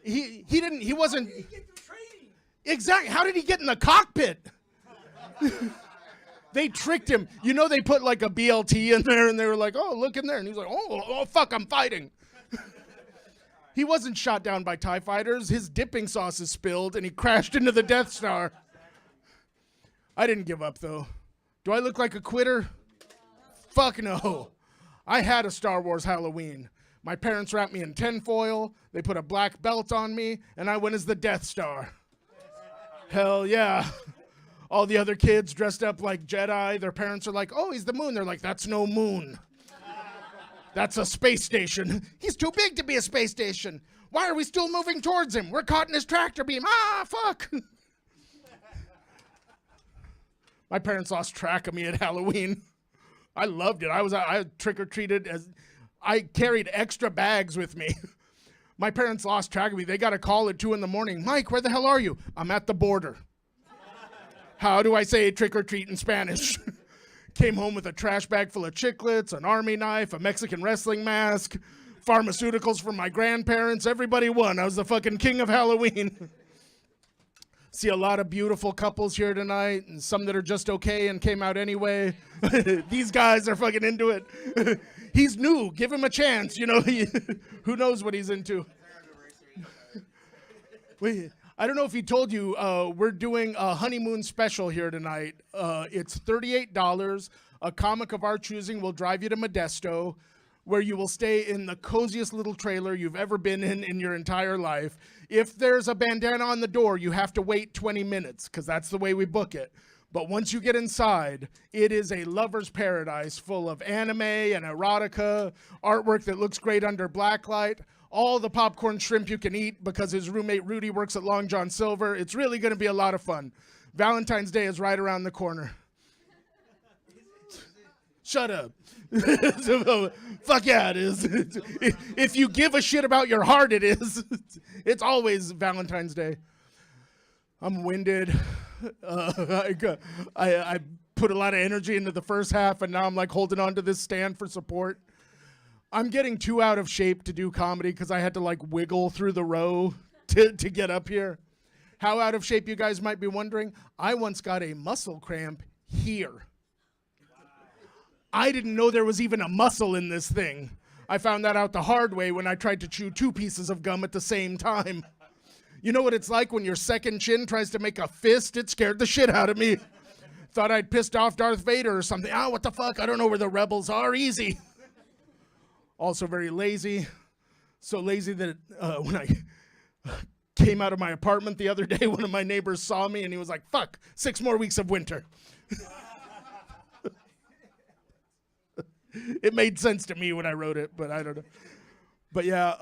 He wasn't. Exactly. How did he get in the cockpit? They tricked him. You know, they put like a BLT in there, and they were like, oh, look in there. And he's like, oh fuck, I'm fighting. He wasn't shot down by TIE fighters. His dipping sauce is spilled, and he crashed into the Death Star. I didn't give up, though. Do I look like a quitter? Fuck no. I had a Star Wars Halloween. My parents wrapped me in tinfoil. They put a black belt on me, and I went as the Death Star. Hell yeah. All the other kids dressed up like Jedi. Their parents are like, oh, he's the moon. They're like, that's no moon. That's a space station. He's too big to be a space station. Why are we still moving towards him? We're caught in his tractor beam. Ah, fuck. My parents lost track of me at Halloween. I loved it. I trick-or-treated as... I carried extra bags with me. My parents lost track of me. They got a call at 2 a.m. Mike, where the hell are you? I'm at the border. How do I say trick-or-treat in Spanish? Came home with a trash bag full of chiclets, an army knife, a Mexican wrestling mask, pharmaceuticals from my grandparents. Everybody won. I was the fucking king of Halloween. See a lot of beautiful couples here tonight, and some that are just okay and came out anyway. These guys are fucking into it. He's new. Give him a chance. You know, who knows what he's into. Wait, I don't know if he told you, we're doing a honeymoon special here tonight. It's $38. A comic of our choosing will drive you to Modesto, where you will stay in the coziest little trailer you've ever been in your entire life. If there's a bandana on the door, you have to wait 20 minutes, because that's the way we book it. But once you get inside, it is a lover's paradise full of anime and erotica, artwork that looks great under blacklight, all the popcorn shrimp you can eat because his roommate Rudy works at Long John Silver. It's really going to be a lot of fun. Valentine's Day is right around the corner. Shut up. Fuck yeah, it is. If you give a shit about your heart, it is. It's always Valentine's Day. I'm winded. I put a lot of energy into the first half, and now I'm like holding on to this stand for support. I'm getting too out of shape to do comedy because I had to like wiggle through the row to get up here. How out of shape, you guys might be wondering? I once got a muscle cramp here. I didn't know there was even a muscle in this thing. I found that out the hard way when I tried to chew 2 pieces of gum at the same time. You know what it's like when your second chin tries to make a fist? It scared the shit out of me. Thought I'd pissed off Darth Vader or something. Oh, what the fuck? I don't know where the rebels are. Easy. Also very lazy. So lazy that when I came out of my apartment the other day, one of my neighbors saw me and he was like, fuck, 6 more weeks of winter. It made sense to me when I wrote it, but I don't know. But yeah,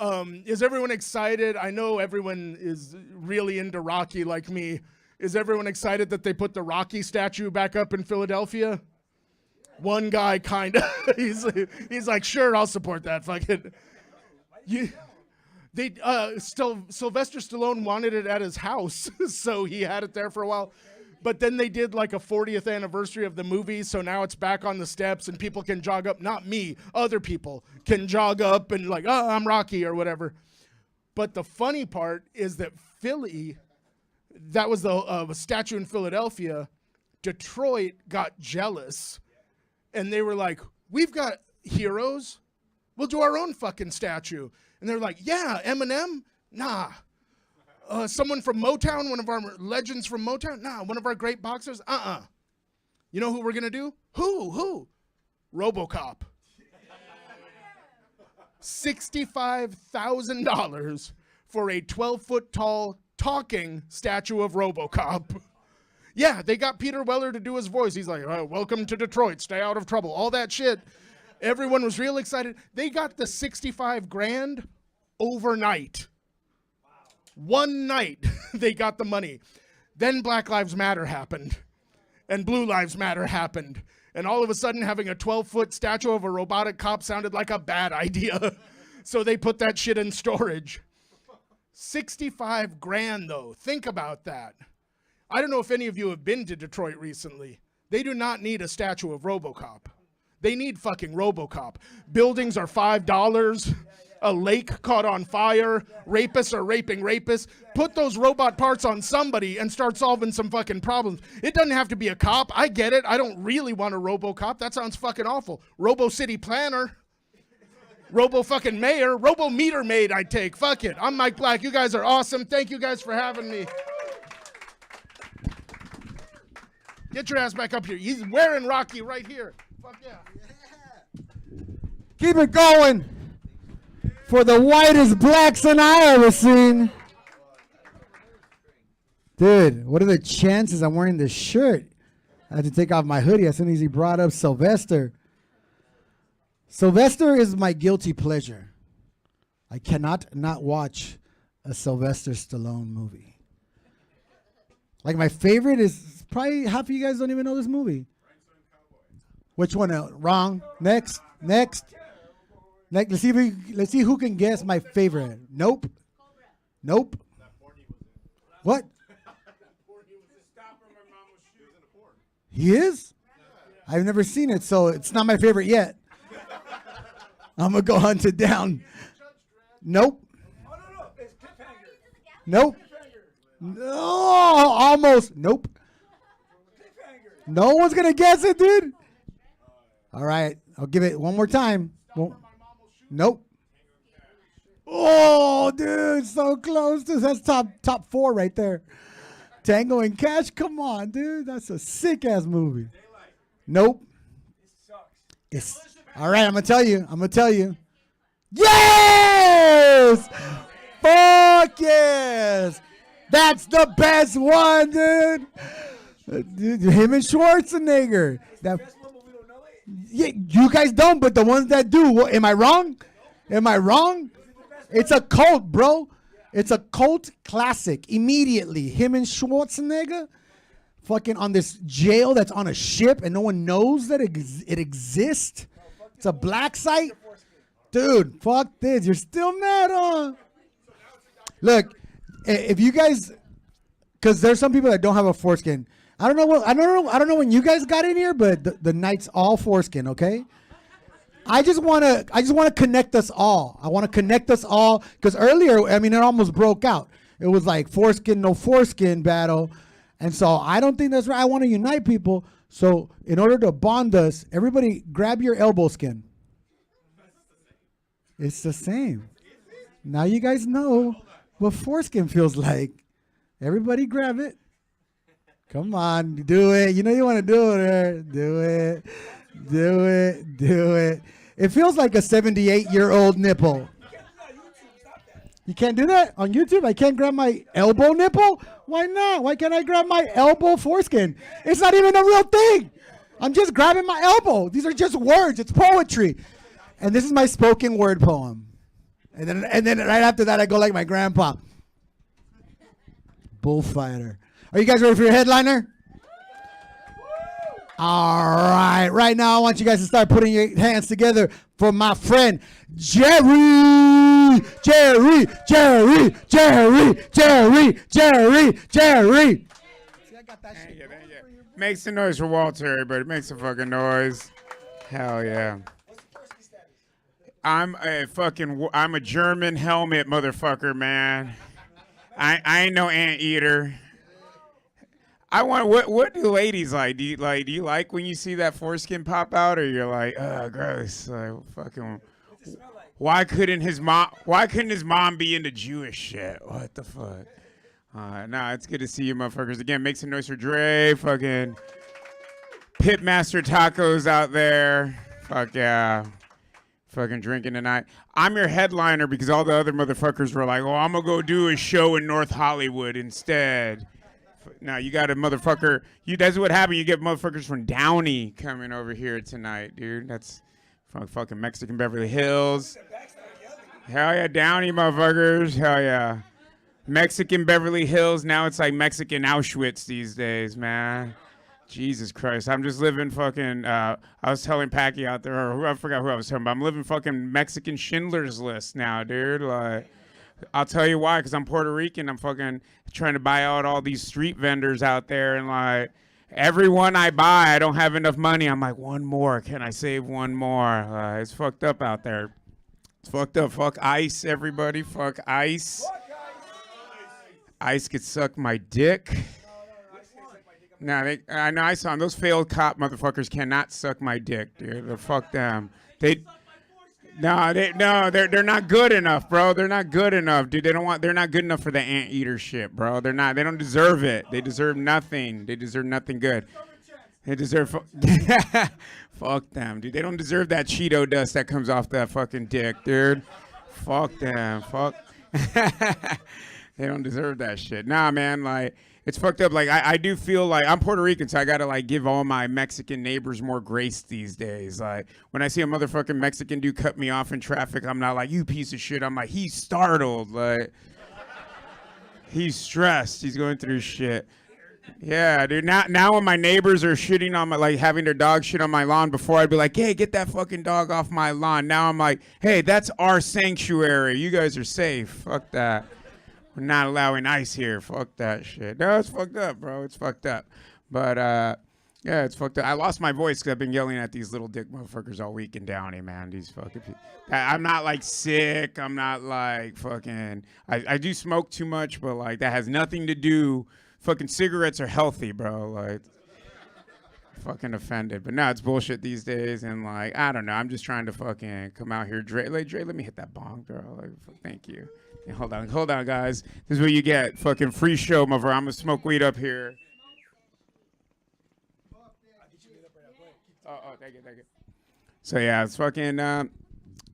is everyone excited? I know everyone is really into Rocky like me. Is everyone excited that they put the Rocky statue back up in Philadelphia? One guy kind of, he's like, sure, I'll support that. Fuck it. Sylvester Stallone wanted it at his house, so he had it there for a while. But then they did like a 40th anniversary of the movie, so now it's back on the steps and people can jog up. Not me, other people can jog up and like, oh, I'm Rocky or whatever. But the funny part is that Philly, that was the statue in Philadelphia. Detroit got jealous and they were like, we've got heroes. We'll do our own fucking statue. And they're like, yeah, Eminem? Nah. Someone from Motown, one of our legends from Motown? Nah, one of our great boxers? You know who we're going to do? Who? RoboCop. $65,000 for a 12-foot tall talking statue of RoboCop. Yeah, they got Peter Weller to do his voice. He's like, oh, welcome to Detroit, stay out of trouble. All that shit. Everyone was real excited. They got the $65,000 overnight. One night, they got the money. Then Black Lives Matter happened, and Blue Lives Matter happened, and all of a sudden, having a 12-foot statue of a robotic cop sounded like a bad idea. So they put that shit in storage. $65,000, though. Think about that. I don't know if any of you have been to Detroit recently. They do not need a statue of RoboCop. They need fucking RoboCop. Buildings are $5. A lake caught on fire, rapists are raping rapists. Put those robot parts on somebody and start solving some fucking problems. It doesn't have to be a cop. I get it. I don't really want a RoboCop. That sounds fucking awful. Robo City Planner. Robo fucking Mayor. Robo Meter Maid I'd take. Fuck it. I'm Mike Black. You guys are awesome. Thank you guys for having me. Get your ass back up here. He's wearing Rocky right here. Fuck yeah. Keep it going. For the whitest blacks I ever seen. Dude, what are the chances I'm wearing this shirt? I had to take off my hoodie as soon as he brought up Sylvester. Sylvester is my guilty pleasure. I cannot not watch a Sylvester Stallone movie. Like my favorite is probably half of you guys don't even know this movie. Which one? Wrong. Next. Let's see who can guess my favorite. Nope. What? He is? I've never seen it, so it's not my favorite yet. I'm going to go hunt it down. Nope. No, almost. Nope. No one's going to guess it, dude. All right. I'll give it one more time. Nope. Oh, dude, so close. That's top 4 right there. Tango and Cash. Come on, dude. That's a sick ass movie. Nope. It's all right. I'm gonna tell you. Yes. Fuck yes. That's the best one, dude. Dude, him and Schwarzenegger. Yeah, you guys don't, but the ones that do. What, am I wrong? Am I wrong? It's a cult, bro. It's a cult classic. Immediately, him and Schwarzenegger, fucking on this jail that's on a ship, and no one knows that it exists. It's a black site, dude. Fuck this. You're still mad, huh? Look, if you guys, because there's some people that don't have a foreskin. I don't know when you guys got in here, but the night's all foreskin, okay? I just wanna connect us all. I want to connect us all because earlier, I mean, it almost broke out. It was like foreskin, no foreskin battle, and so I don't think that's right. I want to unite people. So in order to bond us, everybody grab your elbow skin. It's the same. Now you guys know what foreskin feels like. Everybody grab it. Come on, do it. You know you want to do it. Do it. Do it. Do it. It feels like a 78-year-old nipple. You can't do that on YouTube? I can't grab my elbow nipple? Why not? Why can't I grab my elbow foreskin? It's not even a real thing. I'm just grabbing my elbow. These are just words. It's poetry. And this is my spoken word poem. And then right after that, I go like my grandpa. Bullfighter. Are you guys ready for your headliner? All right. Right now, I want you guys to start putting your hands together for my friend, Jerry. Jerry. Jerry. Jerry. Jerry. Jerry. Jerry. See, I got that shit. Thank you. Make some noise for Walter, everybody. Make some fucking noise. Hell yeah. I'm a German helmet motherfucker, man. I ain't no anteater. I want what do ladies like? Do you like when you see that foreskin pop out, or you're like, oh, gross? Like, fucking. Why couldn't his mom be into Jewish shit? What the fuck? Nah, it's good to see you, motherfuckers. Again, make some noise for Dre. Fucking Pitmaster Tacos out there. Fuck yeah. Fucking drinking tonight. I'm your headliner because all the other motherfuckers were like, oh, I'm gonna go do a show in North Hollywood instead. Now you got a motherfucker. That's what happened. You get motherfuckers from Downey coming over here tonight, dude. That's from fucking Mexican Beverly Hills. Hell yeah, Downey motherfuckers. Hell yeah. Mexican Beverly Hills. Now it's like Mexican Auschwitz these days, man. Jesus Christ. I'm just living fucking, I was telling Packy out there, or I forgot who I was talking about. I'm living fucking Mexican Schindler's List now, dude. Like, I'll tell you why, because I'm Puerto Rican. I'm fucking trying to buy out all these street vendors out there, and like, every one I buy, I don't have enough money. I'm like, one more. Can I save one more? It's fucked up out there. It's fucked up. Fuck ICE, everybody. Fuck ICE. ICE could suck my dick. I know I saw them. Those failed cop motherfuckers cannot suck my dick, dude. Fuck them. They're not good enough, bro. They're not good enough, dude. They're not good enough for the anteater shit, bro. They don't deserve it. They deserve nothing. They deserve nothing good. They deserve fuck them, dude. They don't deserve that Cheeto dust that comes off that fucking dick, dude. Fuck them. Fuck. They don't deserve that shit. Nah, man, like, it's fucked up. Like, I do feel like I'm Puerto Rican, so I gotta like give all my Mexican neighbors more grace these days. Like, when I see a motherfucking Mexican dude cut me off in traffic, I'm not like, you piece of shit. I'm like, he's startled. Like, he's stressed. He's going through shit. Yeah, dude. Now when my neighbors are shitting on my, like, having their dog shit on my lawn, before I'd be like, hey, get that fucking dog off my lawn. Now I'm like, hey, that's our sanctuary. You guys are safe. Fuck that. We're not allowing ICE here. Fuck that shit. No, it's fucked up, bro. It's fucked up. But, yeah, it's fucked up. I lost my voice because I've been yelling at these little dick motherfuckers all week in Downey, man. These fucking people. I'm not, like, sick. I'm not, like, fucking. I do smoke too much, but, like, that has nothing to do. Fucking cigarettes are healthy, bro. Like, fucking offended. But no, it's bullshit these days. And, like, I don't know. I'm just trying to fucking come out here. Dre, let me hit that bong, girl. Like, thank you. Yeah, hold on, guys. This is what you get. Fucking free show, motherfucker. I'm gonna smoke weed up here. Oh, thank you. So yeah, it's fucking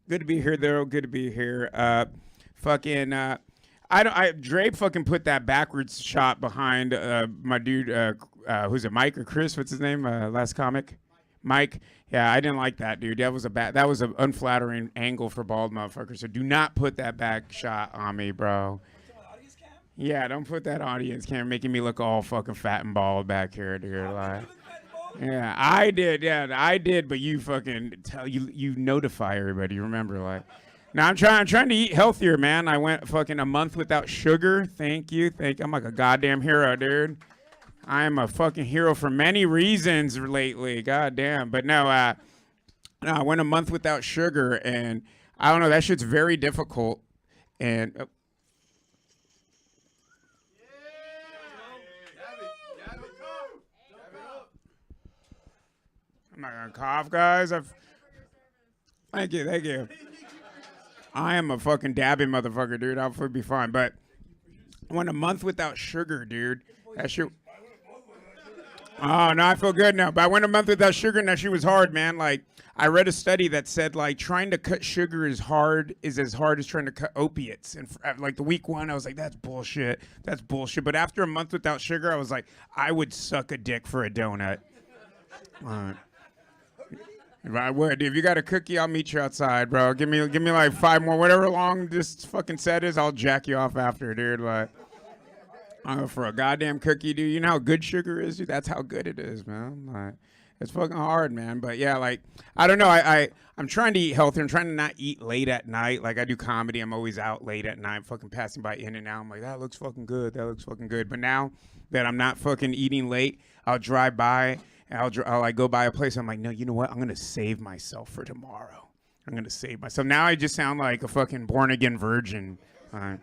good to be here, though. Good to be here. Dre fucking put that backwards shot behind my dude who's it, Mike or Chris? What's his name? Last comic, Mike. Yeah, I didn't like that, dude. That was an unflattering angle for bald motherfuckers. So do not put that back shot on me, bro. Yeah, don't put that audience cam making me look all fucking fat and bald back here, dude. Like, yeah, I did. Yeah, I did. But you fucking you notify everybody. Remember, like. Now I'm trying to eat healthier, man. I went fucking a month without sugar. Thank you. I'm like a goddamn hero, dude. I am a fucking hero for many reasons lately. Goddamn. But no, I went a month without sugar, and I don't know. That shit's very difficult. And I'm not gonna cough, guys. Thank you. I am a fucking dabbing motherfucker, dude. I'll be fine. But I went a month without sugar, dude. That shit. Oh, no, I feel good now. But I went a month without sugar, and that shit was hard, man. Like, I read a study that said, like, trying to cut sugar is as hard as trying to cut opiates. And like the week one, I was like, that's bullshit. But after a month without sugar, I was like, I would suck a dick for a donut. If I would. If you got a cookie, I'll meet you outside, bro. Give me like 5 more, whatever long this fucking set is, I'll jack you off after, dude. Like, for a goddamn cookie, dude. You know how good sugar is, dude? That's how good it is, man. Like, it's fucking hard, man. But yeah, like, I don't know. I'm trying to eat healthy. I'm trying to not eat late at night. Like, I do comedy. I'm always out late at night, fucking passing by In-N-Out. I'm like, that looks fucking good. But now that I'm not fucking eating late, I'll drive by. I'll like go by a place. I'm like, no, you know what? I'm going to save myself for tomorrow. I'm going to save myself. Now I just sound like a fucking born again virgin. I'm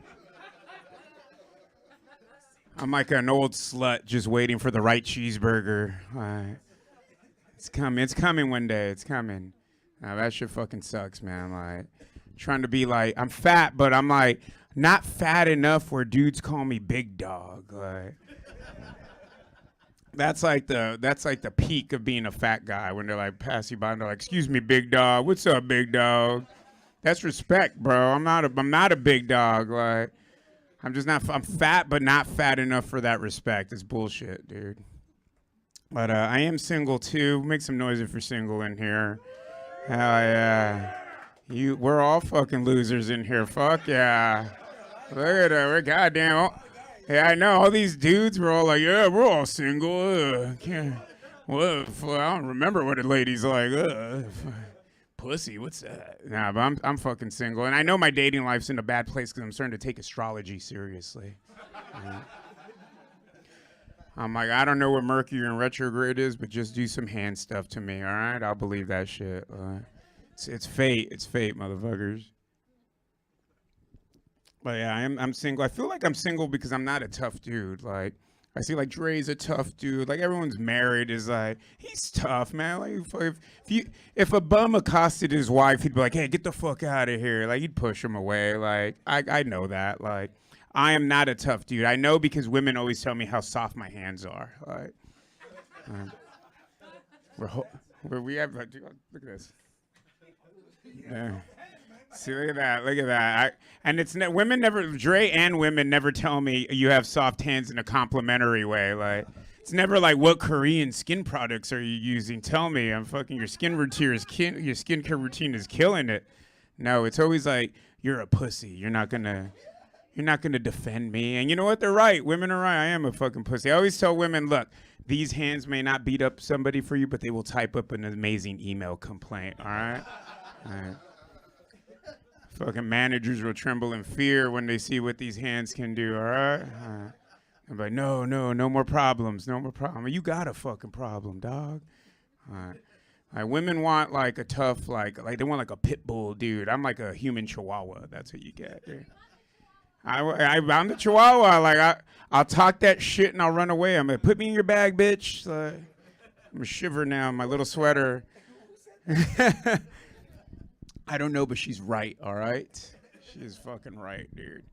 like an old slut just waiting for the right cheeseburger. It's coming one day. It's coming. That shit fucking sucks, man. Like, trying to be like, I'm fat, but I'm like, not fat enough where dudes call me big dog. Like, That's like the peak of being a fat guy when they're like pass you by and they're like, "Excuse me, big dog. What's up, big dog?" That's respect, bro. I'm not a big dog. Like, I'm fat, but not fat enough for that respect. It's bullshit, dude. But I am single too. Make some noise if you're single in here. Hell yeah. We're all fucking losers in here. Fuck yeah. Look at that. We're goddamn. Yeah, I know. All these dudes were all like, yeah, we're all single. I don't remember what a lady's like. Pussy, what's that? Nah, but I'm fucking single. And I know my dating life's in a bad place because I'm starting to take astrology seriously. I'm like, I don't know what Mercury in retrograde is, but just do some hand stuff to me, all right? I'll believe that shit. It's fate. It's fate, motherfuckers. But yeah, I'm single. I feel like I'm single because I'm not a tough dude. Like, I see like Dre's a tough dude. Like, everyone's married is like, he's tough, man. Like, if a bum accosted his wife, he'd be like, hey, get the fuck out of here. Like, he'd push him away. Like, I know that. Like, I am not a tough dude. I know because women always tell me how soft my hands are. Like, we have look at this. Yeah. See, look at that. Women never, Dre and women never tell me you have soft hands in a complimentary way. Like, it's never like, what Korean skin products are you using? Tell me, your skincare routine is killing it. No, it's always like, you're a pussy. You're not gonna defend me. And you know what? They're right. Women are right. I am a fucking pussy. I always tell women, look, these hands may not beat up somebody for you, but they will type up an amazing email complaint. All right. All right. Fucking managers will tremble in fear when they see what these hands can do, all right? I'm like, no more problems, no more problem. You got a fucking problem, dog. All right. Like, women want like a tough, like they want like a pit bull dude. I'm like a human chihuahua. That's what you get, dude. I'm the chihuahua. Like, I'll talk that shit and I'll run away. I'm like, put me in your bag, bitch. Like, I'm a shiver now in my little sweater. I don't know, but she's right, all right? She's fucking right, dude.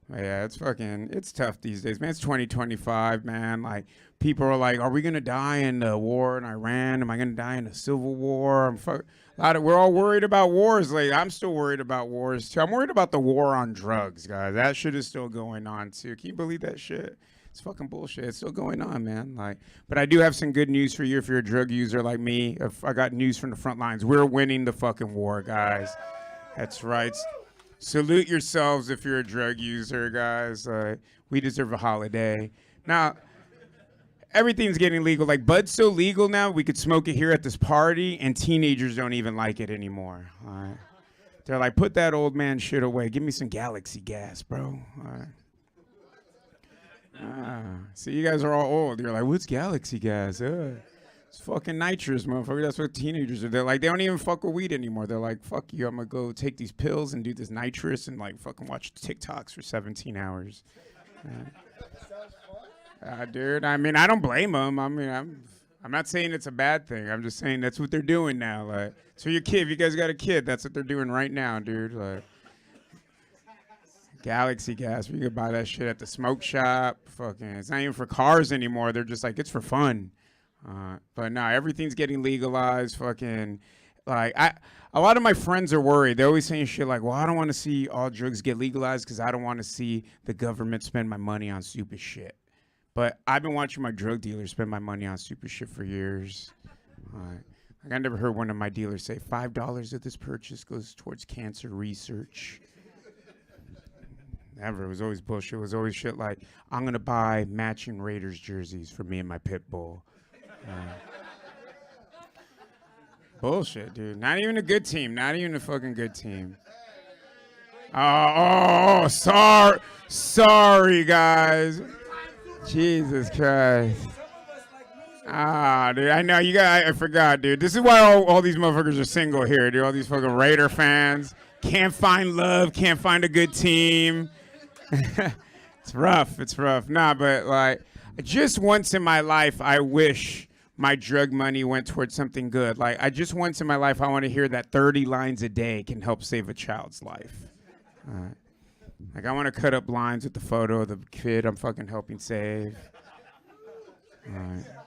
But yeah, it's tough these days, man. It's 2025, man. Like, people are like, are we going to die in the war in Iran? Am I going to die in a civil war? We're all worried about wars. Like, I'm still worried about wars, too. I'm worried about the war on drugs, guys. That shit is still going on, too. Can you believe that shit? It's fucking bullshit. It's still going on, man. Like, but I do have some good news for you if you're a drug user like me. If I got news from the front lines. We're winning the fucking war, guys. That's right. Salute yourselves if you're a drug user, guys. We deserve a holiday. Now, everything's getting legal. Like, bud's so legal now, we could smoke it here at this party, and teenagers don't even like it anymore. All right. They're like, put that old man shit away. Give me some Galaxy gas, bro. All right. See, you guys are all old. You're like, what's Galaxy gas? It's fucking nitrous, motherfucker. That's what teenagers are. They're like, they don't even fuck with weed anymore. They're like, fuck you. I'm going to go take these pills and do this nitrous and like fucking watch TikToks for 17 hours. Dude, I mean, I don't blame them. I mean, I'm not saying it's a bad thing. I'm just saying that's what they're doing now. Like, so your kid, if you guys got a kid, that's what they're doing right now, dude. Like, Galaxy gas, you could buy that shit at the smoke shop. Fucking, it's not even for cars anymore. They're just like, it's for fun. But no, everything's getting legalized. Fucking, like, a lot of my friends are worried. They're always saying shit like, well, I don't want to see all drugs get legalized because I don't want to see the government spend my money on stupid shit. But I've been watching my drug dealers spend my money on stupid shit for years. Like, I never heard one of my dealers say, $5 of this purchase goes towards cancer research. Never. It was always bullshit. It was always shit like, I'm going to buy matching Raiders jerseys for me and my pit bull. Bullshit, dude. Not even a good team. Not even a fucking good team. Sorry, guys. Jesus Christ. Dude, I know you got. I forgot, dude. This is why all these motherfuckers are single here, dude. All these fucking Raider fans can't find love, can't find a good team. It's rough. It's rough. Nah, but like, just once in my life, I wish my drug money went towards something good. Like, I just once in my life, I want to hear that 30 lines a day can help save a child's life. Like, I want to cut up lines with the photo of the kid I'm fucking helping save.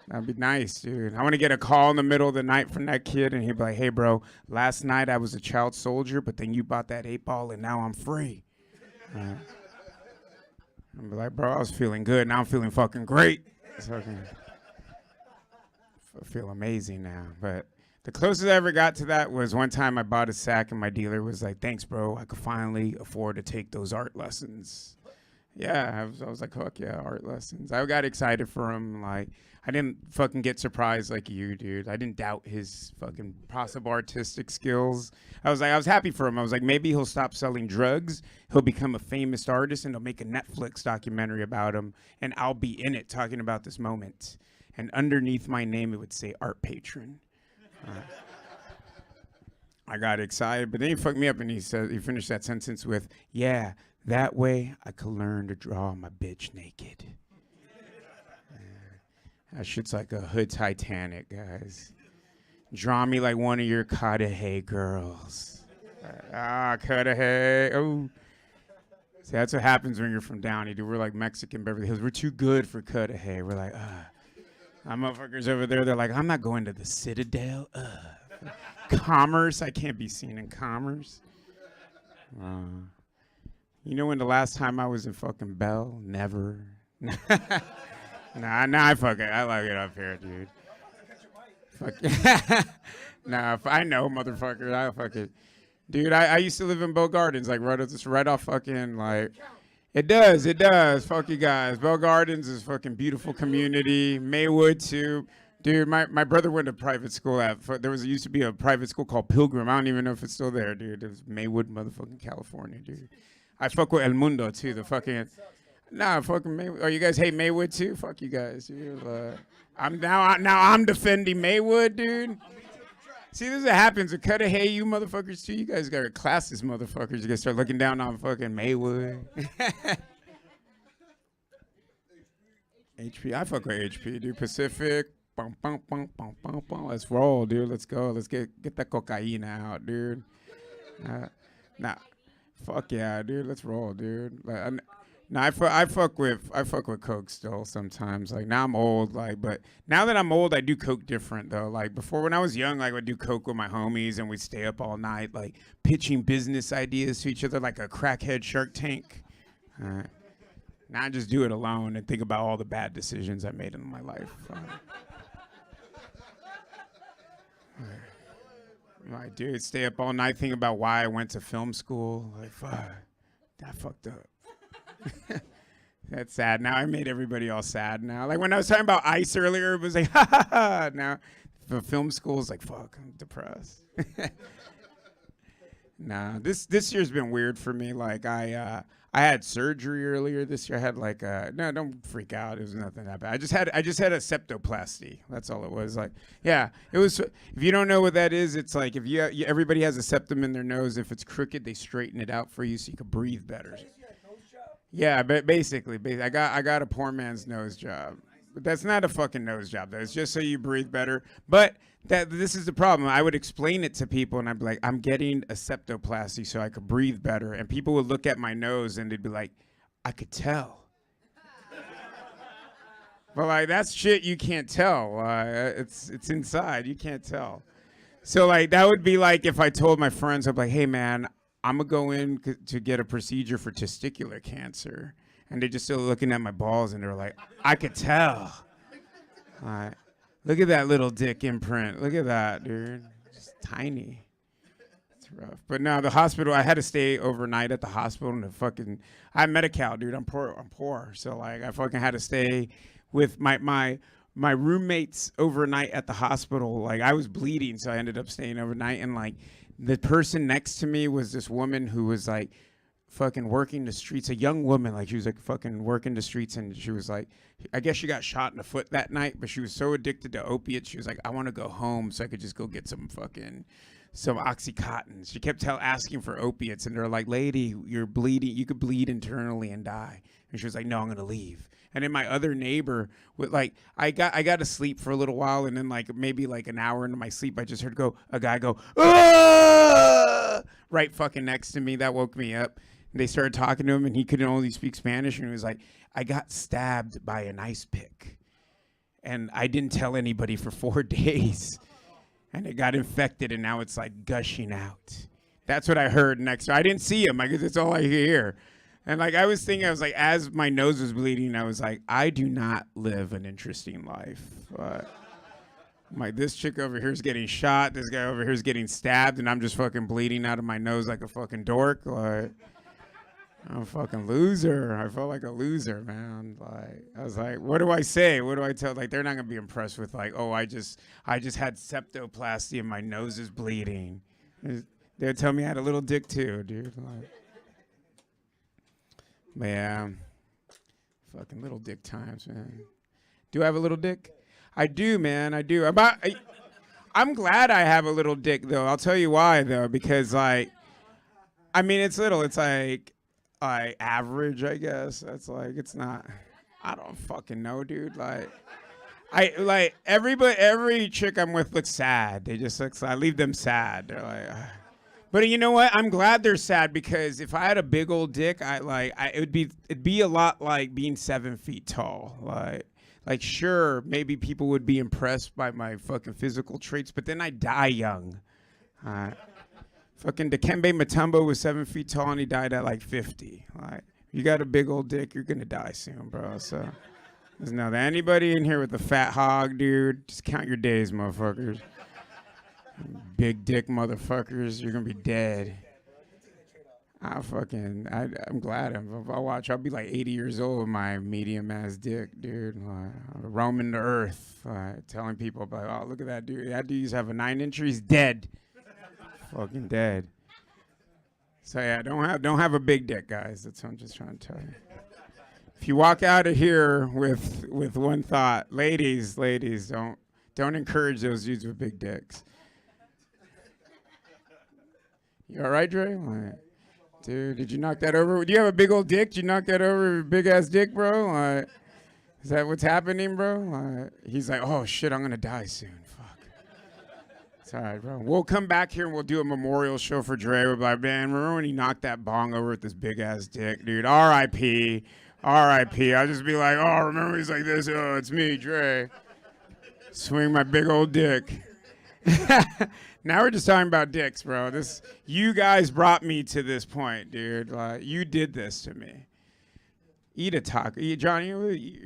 That'd be nice, dude. I want to get a call in the middle of the night from that kid, and he'd be like, hey, bro, last night I was a child soldier, but then you bought that 8-ball, and now I'm free. I'd be like, bro, I was feeling good. Now I'm feeling fucking great. I feel amazing now. But the closest I ever got to that was one time I bought a sack, and my dealer was like, thanks, bro. I could finally afford to take those art lessons. Yeah, I was like, fuck yeah, art lessons. I got excited for him. Like, I didn't fucking get surprised like you, dude. I didn't doubt his fucking possible artistic skills. I was happy for him. I was like, maybe he'll stop selling drugs. He'll become a famous artist, and they'll make a Netflix documentary about him, and I'll be in it talking about this moment. And underneath my name, it would say art patron. I got excited, but then he fucked me up, and he finished that sentence with, yeah, that way I could learn to draw my bitch naked. That shit's like a hood Titanic, guys. Draw me like one of your Cudahy girls. Cudahy. Oh. See, that's what happens when you're from Downey, dude. We're like Mexican Beverly Hills. We're too good for Cudahy. We're like, my motherfuckers over there, they're like, I'm not going to the Citadel. Commerce. I can't be seen in Commerce. You know when the last time I was in fucking Bell? Never. Nah, I fuck it. I like it up here, dude. Fuck. Nah, I know, motherfucker. I fuck it. Dude, I used to live in Bow Gardens, like right off fucking, like, it does. Fuck you guys. Bow Gardens is fucking beautiful community. Maywood, too. Dude, my brother went to private school used to be a private school called Pilgrim. I don't even know if it's still there, dude. It was Maywood, motherfucking California, dude. I fuck with El Mundo, too, the fucking... Nah, fucking Maywood. Oh, you guys hate Maywood too? Fuck you guys, dude. I'm defending Maywood, dude. See, this is what happens with Cudahy, you motherfuckers too. You guys got classes, motherfuckers. You guys start looking down on fucking Maywood. HP, I fuck with HP, dude. Pacific. Bum, bum, bum, bum, bum, bum. Let's roll, dude. Let's go. Let's get that cocaine out, dude. Nah, fuck yeah, dude. Let's roll, dude. I fuck with coke still sometimes. Like, now I'm old, like, but now that I'm old, I do coke different though. Like, before, when I was young, like, I would do coke with my homies and we'd stay up all night, like, pitching business ideas to each other like a crackhead Shark Tank. Now I just do it alone and think about all the bad decisions I made in my life. Like, dude, stay up all night thinking about why I went to film school. Like, fuck, that fucked up. That's sad. Now I made everybody all sad now. Like when I was talking about ice earlier, it was like, ha ha ha. Now the film school is like, fuck, I'm depressed. Nah, this year's been weird for me. Like I had surgery earlier this year. I had like no, don't freak out. It was nothing that bad. I just had a septoplasty. That's all it was. Like, yeah, it was. If you don't know what that is, it's like if everybody has a septum in their nose. If it's crooked, they straighten it out for you so you can breathe better. Yeah, but basically, I got a poor man's nose job. But that's not a fucking nose job, though. It's just so you breathe better. But this is the problem. I would explain it to people, and I'd be like, I'm getting a septoplasty so I could breathe better. And people would look at my nose, and they'd be like, I could tell. But, like, that's shit you can't tell. It's inside. You can't tell. So, like, that would be like if I told my friends, I'd be like, hey, man, I'm going to go in to get a procedure for testicular cancer. And they're just still looking at my balls, and they're like, I could tell. All right. Look at that little dick imprint. Look at that, dude. Just tiny. It's rough. But no, the hospital, I had to stay overnight at the hospital. And I had Medi-Cal, dude. I'm poor. So, like, I fucking had to stay with my roommates overnight at the hospital. Like, I was bleeding, so I ended up staying overnight. And, like, the person next to me was this woman who was, like, fucking working the streets, a young woman, like she was like fucking working the streets, and she was like, I guess she got shot in the foot that night, but she was so addicted to opiates, she was like, I want to go home so I could just go get some Oxycontin. She kept asking for opiates, and they're like, lady, you're bleeding, you could bleed internally and die. And she was like, no, I'm gonna leave. And then my other neighbor, with like, I got to sleep for a little while, and then like maybe like an hour into my sleep, I just heard a guy go, ah! Right fucking next to me. That woke me up. They started talking to him, and he couldn't only speak Spanish, and he was like, I got stabbed by an ice pick, and I didn't tell anybody for 4 days, and it got infected, and now it's like gushing out. That's what I heard next. I didn't see him. I guess that's all I hear. And like I was thinking, I was like, as my nose was bleeding, I was like, I do not live an interesting life. Like, this chick over here is getting shot, this guy over here is getting stabbed, and I'm just fucking bleeding out of my nose like a fucking dork. Like, I'm a fucking loser. I felt like a loser, man. Like, I was like, what do I say? What do I tell? Like, they're not gonna be impressed with like, oh, I just had septoplasty and my nose is bleeding. They'll tell me I had a little dick too, dude. Like, but yeah, fucking little dick times, man. Do I have a little dick? I do, man. I do. I'm glad I have a little dick, though. I'll tell you why, though, because like, I mean, it's little. It's like average, I guess. That's like, it's not, I don't fucking know, dude. Like, every chick I'm with looks sad. They just look, I leave them sad. They're like, but you know what? I'm glad they're sad, because if I had a big old dick, it'd be a lot like being 7 feet tall. Like sure, maybe people would be impressed by my fucking physical traits, but then I die young. Fucking Dikembe Mutombo was 7 feet tall, and he died at like 50. Like, you got a big old dick, you're gonna die soon, bro. So there's not anybody in here with a fat hog, dude. Just count your days, motherfuckers. Big dick motherfuckers, you're gonna be dead. I'm glad I'll be like 80 years old with my medium ass dick, dude. Like, roaming the earth, telling people about, oh, look at that dude. That dude used to have a 9-incher, he's dead. Fucking dead. So yeah, don't have a big dick, guys. That's what I'm just trying to tell you. If you walk out of here with one thought, ladies, don't encourage those dudes with big dicks. You all right, Dre? Like, dude, did you knock that over? Do you have a big old dick? Did you knock that over, big ass dick, bro? Like, is that what's happening, bro? Like, he's like, oh shit, I'm gonna die soon. Fuck. It's all right, bro. We'll come back here and we'll do a memorial show for Dre. We'll be like, man, remember when he knocked that bong over with this big ass dick, dude? R.I.P. R.I.P. I'll just be like, oh, remember he's like this? Oh, it's me, Dre. Swing my big old dick. Now we're just talking about dicks, bro. You guys brought me to this point, dude. Like, you did this to me. Eat a taco. Johnny,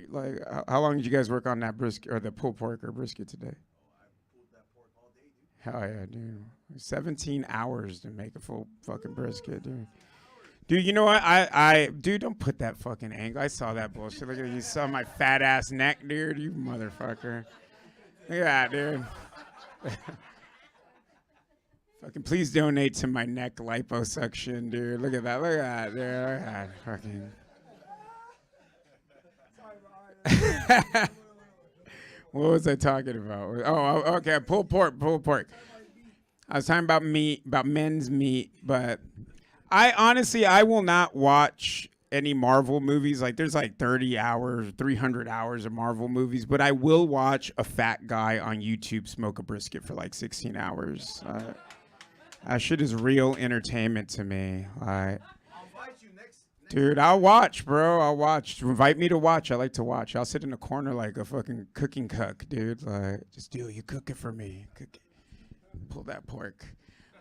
like, how long did you guys work on that brisket or the pulled pork or brisket today? Hell yeah, dude. 17 hours to make a full fucking brisket, dude. Dude, you know what? Dude, don't put that fucking angle. I saw that bullshit. Look at you saw my fat ass neck, dude. You motherfucker. Look at that, dude. Fucking please donate to my neck liposuction, dude. Look at that. Look at that, dude. Look at that. Fucking. What was I talking about? Oh, okay. Pulled pork. I was talking about meat, about men's meat, but I will not watch any Marvel movies. Like, there's like 30 hours, 300 hours of Marvel movies, but I will watch a fat guy on YouTube smoke a brisket for like 16 hours. That shit is real entertainment to me. Dude, I'll watch, bro. I'll watch. Invite me to watch. I like to watch. I'll sit in the corner like a fucking cooking cook, dude. Like, just do you cook it for me. Cook it. Pull that pork.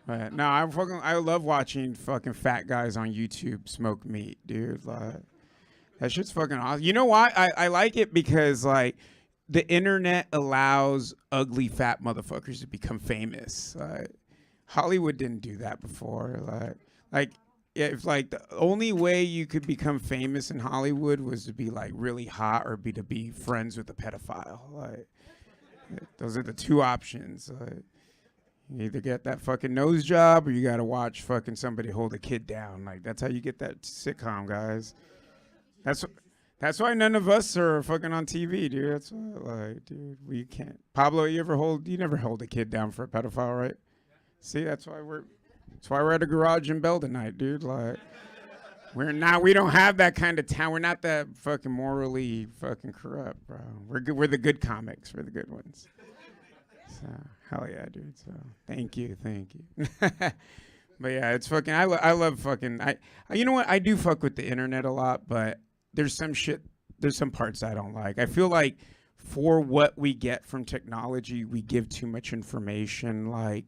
But no, I love watching fucking fat guys on YouTube smoke meat, dude. Like, that shit's fucking awesome. You know why? I like it because, like, the internet allows ugly fat motherfuckers to become famous. Like, Hollywood didn't do that before. Like if like the only way you could become famous in Hollywood was to be like really hot or to be friends with a pedophile. Like, those are the two options. Like, you either get that fucking nose job or you gotta watch fucking somebody hold a kid down. Like, that's how you get that sitcom, guys. That's why none of us are fucking on TV, dude. That's why, like, dude, we can't. Pablo, you never hold a kid down for a pedophile, right? See, that's why we're at a garage in Bell tonight, dude. Like, we don't have that kind of town. We're not that fucking morally fucking corrupt, bro. We're the good comics. We're the good ones. So, hell yeah, dude. So, thank you. But yeah, it's fucking. I love fucking. You know what? I do fuck with the internet a lot, but there's some parts I don't like. I feel like for what we get from technology, we give too much information. Like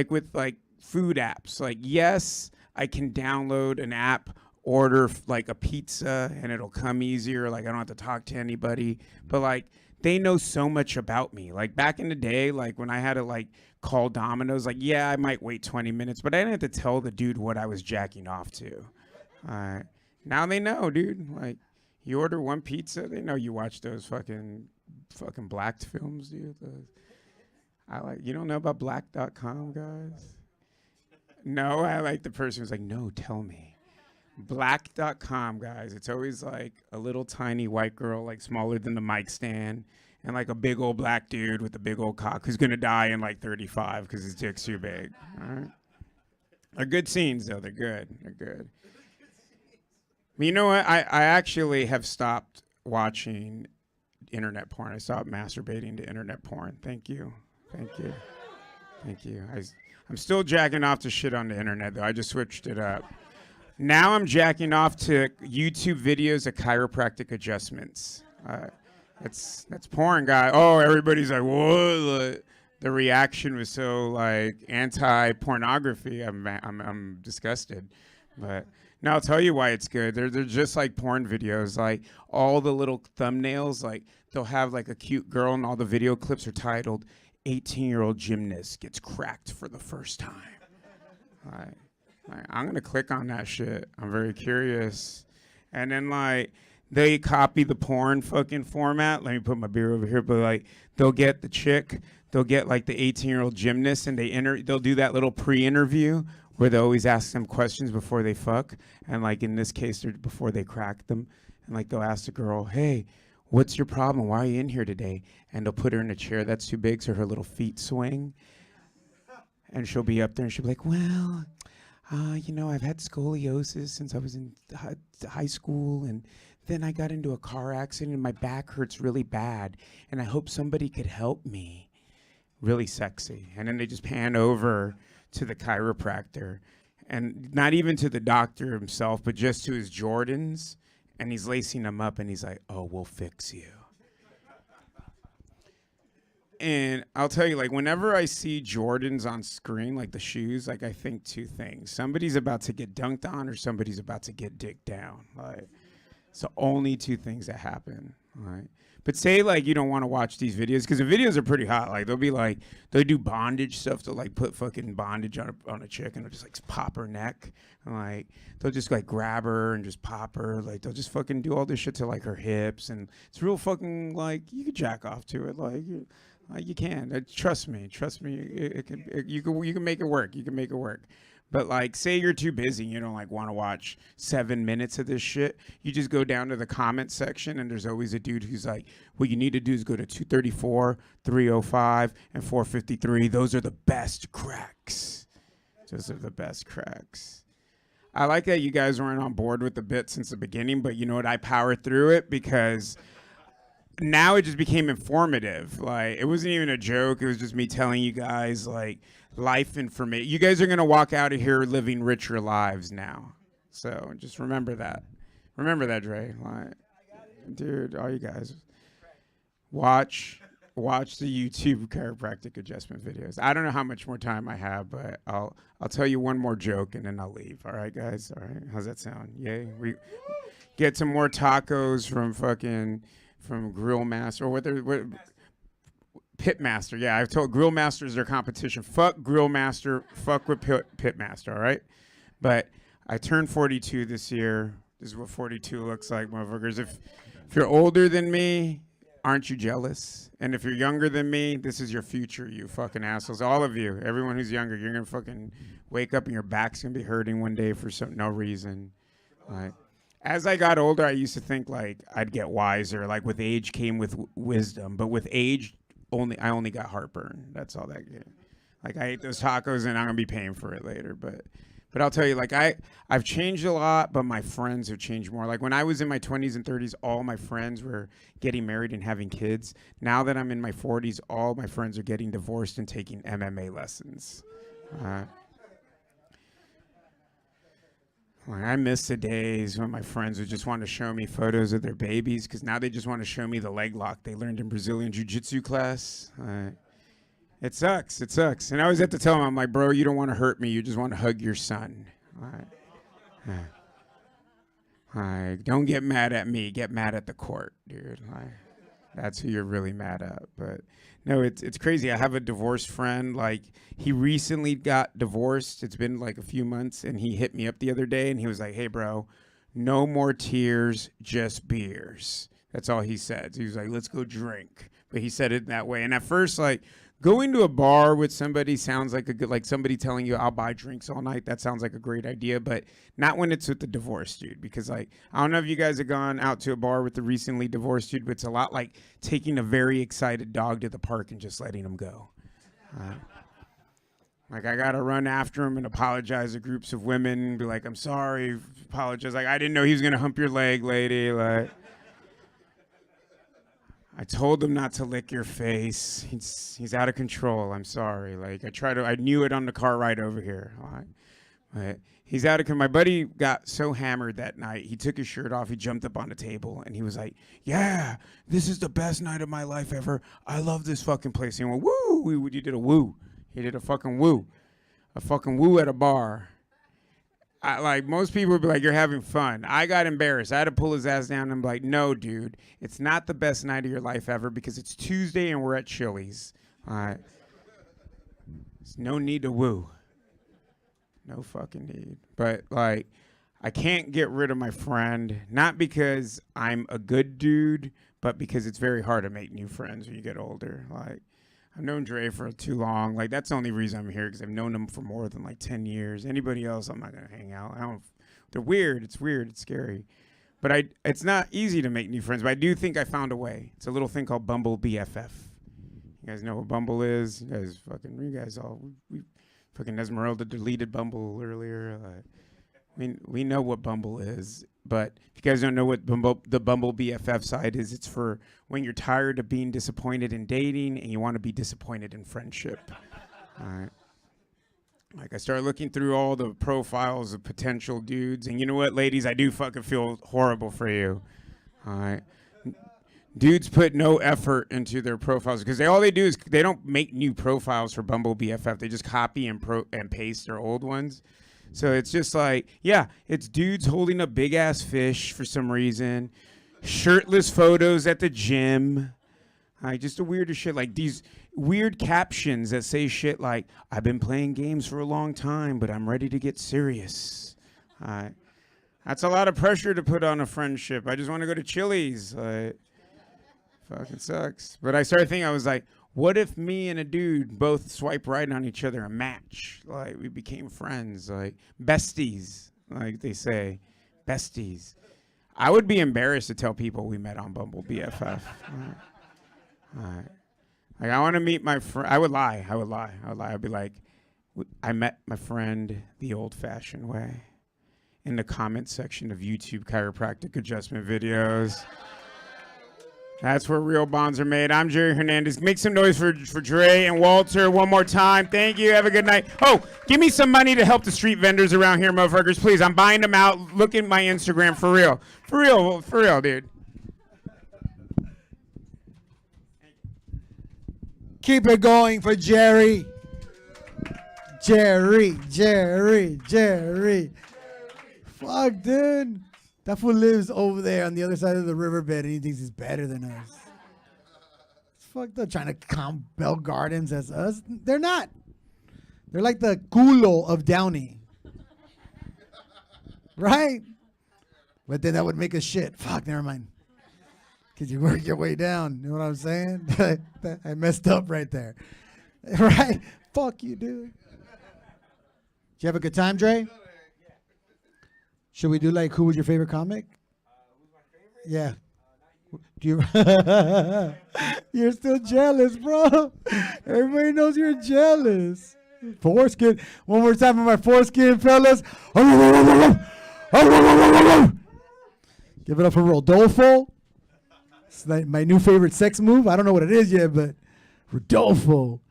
with like food apps. Like, yes, I can download an app, order like a pizza, and it'll come easier. Like, I don't have to talk to anybody. But like, they know so much about me. Like, back in the day, like when I had to like call Domino's, like, yeah, I might wait 20 minutes, but I didn't have to tell the dude what I was jacking off to. Now they know, dude. Like, you order one pizza, they know you watch those fucking blacked films, dude. You don't know about black.com, guys? No, I like the person who's like, no, tell me. Black.com, guys. It's always like a little tiny white girl, like smaller than the mic stand, and like a big old black dude with a big old cock who's gonna die in like 35 because his dick's too big. All right? They're good scenes, though. They're good. But you know what? I actually have stopped watching internet porn. I stopped masturbating to internet porn. Thank you. I'm still jacking off to shit on the internet, though. I just switched it up. Now I'm jacking off to YouTube videos of chiropractic adjustments. That's porn, guy. Oh, everybody's like, whoa. The reaction was so like anti-pornography. I'm disgusted. But now I'll tell you why it's good. They're just like porn videos. Like, all the little thumbnails, like they'll have like a cute girl, and all the video clips are titled 18-year-old gymnast gets cracked for the first time. I'm going to click on that shit. I'm very curious. And then, like, they copy the porn fucking format. Let me put my beer over here. But, like, they'll get the chick. They'll get, like, the 18-year-old gymnast, and they'll do that little pre-interview where they always ask them questions before they fuck. And, like, in this case, before they crack them. And, like, they'll ask the girl, hey, what's your problem? Why are you in here today? And they'll put her in a chair that's too big so her little feet swing. And she'll be up there and she'll be like, well, I've had scoliosis since I was in high school. And then I got into a car accident and my back hurts really bad. And I hope somebody could help me. Really sexy. And then they just pan over to the chiropractor. And not even to the doctor himself, but just to his Jordans. And he's lacing them up, and he's like, oh, we'll fix you. And I'll tell you, like, whenever I see Jordans on screen, like the shoes, like, I think two things. Somebody's about to get dunked on, or somebody's about to get dicked down. Like, It's the only two things that happen. All right. But say like you don't want to watch these videos because the videos are pretty hot. Like they'll do bondage stuff to like put fucking bondage on a chick and they'll just like pop her neck. And like they'll just like grab her and just pop her. Like they'll just fucking do all this shit to like her hips and it's real fucking like you can jack off to it. Like you can. Trust me. You can make it work. You can make it work. But like, say you're too busy, you don't like want to watch 7 minutes of this shit. You just go down to the comment section, and there's always a dude who's like, "What you need to do is go to 234, 305, and 453. Those are the best cracks. Those are the best cracks." I like that you guys weren't on board with the bit since the beginning, but you know what? I powered through it because now it just became informative. Like it wasn't even a joke. It was just me telling you guys like life information. You guys are going to walk out of here living richer lives now. So just remember that. Remember that, Dre. Like, dude, all you guys watch the YouTube chiropractic adjustment videos. I don't know how much more time I have, but I'll tell you one more joke and then I'll leave. All right, guys? All right. How's that sound? Yay. We get some more tacos from Grill Master or what Pitmaster. Yeah, I've told Grill Master is their competition. Fuck Grill Master. Fuck with Pitmaster, all right? But I turned 42 this year. This is what 42 looks like, motherfuckers. If you're older than me, aren't you jealous? And if you're younger than me, this is your future, you fucking assholes. All of you, everyone who's younger, you're going to fucking wake up and your back's going to be hurting one day for no reason. All right? As I got older, I used to think like I'd get wiser. Like with age came with wisdom. But with age, I only got heartburn. That's all that get. Like I ate those tacos and I'm gonna be paying for it later. But I'll tell you, like I've changed a lot, but my friends have changed more. Like when I was in my 20s and 30s, all my friends were getting married and having kids. Now that I'm in my 40s, all my friends are getting divorced and taking MMA lessons. I miss the days when my friends would just want to show me photos of their babies because now they just want to show me the leg lock they learned in Brazilian Jiu-Jitsu class. It sucks. It sucks. And I always have to tell them, I'm like, bro, you don't want to hurt me. You just want to hug your son. Don't get mad at me. Get mad at the court, dude. That's who you're really mad at. But no, it's crazy. I have a divorced friend. Like he recently got divorced. It's been like a few months, and he hit me up the other day, and he was like, "Hey, bro, no more tears, just beers." That's all he said. So he was like, "Let's go drink," but he said it that way. And at first, like going to a bar with somebody sounds like like somebody telling you, "I'll buy drinks all night." That sounds like a great idea, but not when it's with the divorced dude. Because like, I don't know if you guys have gone out to a bar with the recently divorced dude, but it's a lot like taking a very excited dog to the park and just letting him go. Like I gotta run after him and apologize to groups of women and be like, "I'm sorry," apologize. Like I didn't know he was gonna hump your leg, lady. Like. I told him not to lick your face. He's out of control. I'm sorry. Like I knew it on the car ride over here. All right. But he's out of control. My buddy got so hammered that night. He took his shirt off. He jumped up on the table and he was like, "Yeah, this is the best night of my life ever. I love this fucking place." He went, "Woo!" He did a woo. He did a fucking woo at a bar. Like most people would be like, "You're having fun." I got embarrassed. I had to pull his ass down and I'm like, "No, dude, it's not the best night of your life ever because it's Tuesday and we're at Chili's. All right. There's no need to woo. No fucking need." But like, I can't get rid of my friend, not because I'm a good dude, but because it's very hard to make new friends when you get older. Like, I've known Dre for too long. Like, that's the only reason I'm here, because I've known him for more than like 10 years. Anybody else, I'm not going to hang out. They're weird. It's weird. It's scary. But it's not easy to make new friends, but I do think I found a way. It's a little thing called Bumble BFF. You guys know what Bumble is? You guys all, we fucking Esmeralda deleted Bumble earlier. We know what Bumble is, but if you guys don't know what the Bumble BFF side is, it's for when you're tired of being disappointed in dating and you want to be disappointed in friendship. All right. Like I started looking through all the profiles of potential dudes, and you know what, ladies, I do fucking feel horrible for you. All right. Dudes put no effort into their profiles because all they do is they don't make new profiles for Bumble BFF. They just copy and paste their old ones. So it's just like, yeah, it's dudes holding up big ass fish for some reason, shirtless photos at the gym, just the weirdest shit. Like these weird captions that say shit like, "I've been playing games for a long time, but I'm ready to get serious." That's a lot of pressure to put on a friendship. I just want to go to Chili's. Fucking sucks. But I started thinking, I was like, what if me and a dude both swipe right on each other and match? Like, we became friends, like besties, like they say, besties. I would be embarrassed to tell people we met on Bumble BFF. Like, I want to meet my friend. I would lie. I'd be like, I met my friend the old-fashioned way in the comment section of YouTube chiropractic adjustment videos. That's where real bonds are made. I'm Jerry Hernandez. Make some noise for Dre and Walter one more time. Thank you. Have a good night. Oh, give me some money to help the street vendors around here, motherfuckers. Please, I'm buying them out. Look at my Instagram for real. For real, dude. Keep it going for Jerry. Jerry. Fuck, dude. That fool lives over there on the other side of the riverbed, and he thinks he's better than us. It's fucked up trying to count Bell Gardens as us. They're not. They're like the culo of Downey. Right? But then that would make us shit. Fuck, never mind. Because you work your way down. You know what I'm saying? I messed up right there. Right? Fuck you, dude. Did you have a good time, Dre? Should we do like, who was your favorite comic? Who's my favorite? Yeah. Do you? You're still jealous, bro. Everybody knows you're jealous. Foreskin. One more time for my foreskin fellas. Give it up for Rodolfo. It's like my new favorite sex move. I don't know what it is yet, but Rodolfo.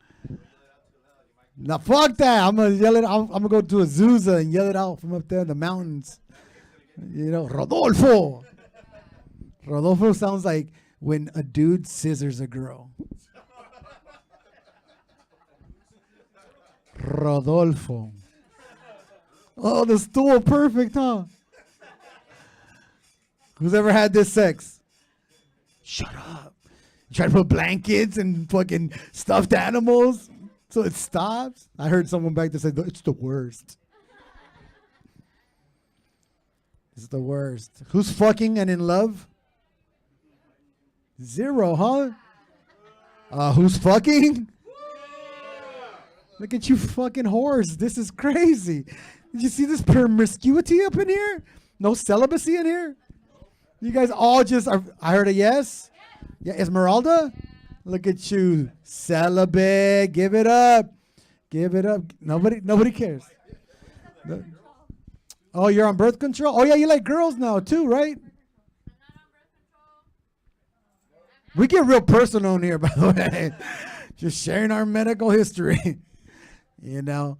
Now fuck that. I'm gonna yell it. I'm gonna go to Azusa and yell it out from up there in the mountains. You know, Rodolfo. Rodolfo sounds like when a dude scissors a girl. Rodolfo. Oh, the stool, perfect, huh? Who's ever had this sex? Shut up. You try to put blankets and fucking stuffed animals so it stops. I heard someone back there say, it's the worst. It's the worst. Who's fucking and in love? Zero, huh? Who's fucking? Look at you fucking whores. This is crazy. Did you see this promiscuity up in here? No celibacy in here? You guys all just are. I heard a yes. Yeah, Esmeralda? Look at you. Celibate. Give it up. Give it up. Nobody cares. No. Oh, you're on birth control? Oh, yeah, you like girls now, too, right? We get real personal in here, by the way. Just sharing our medical history. You know.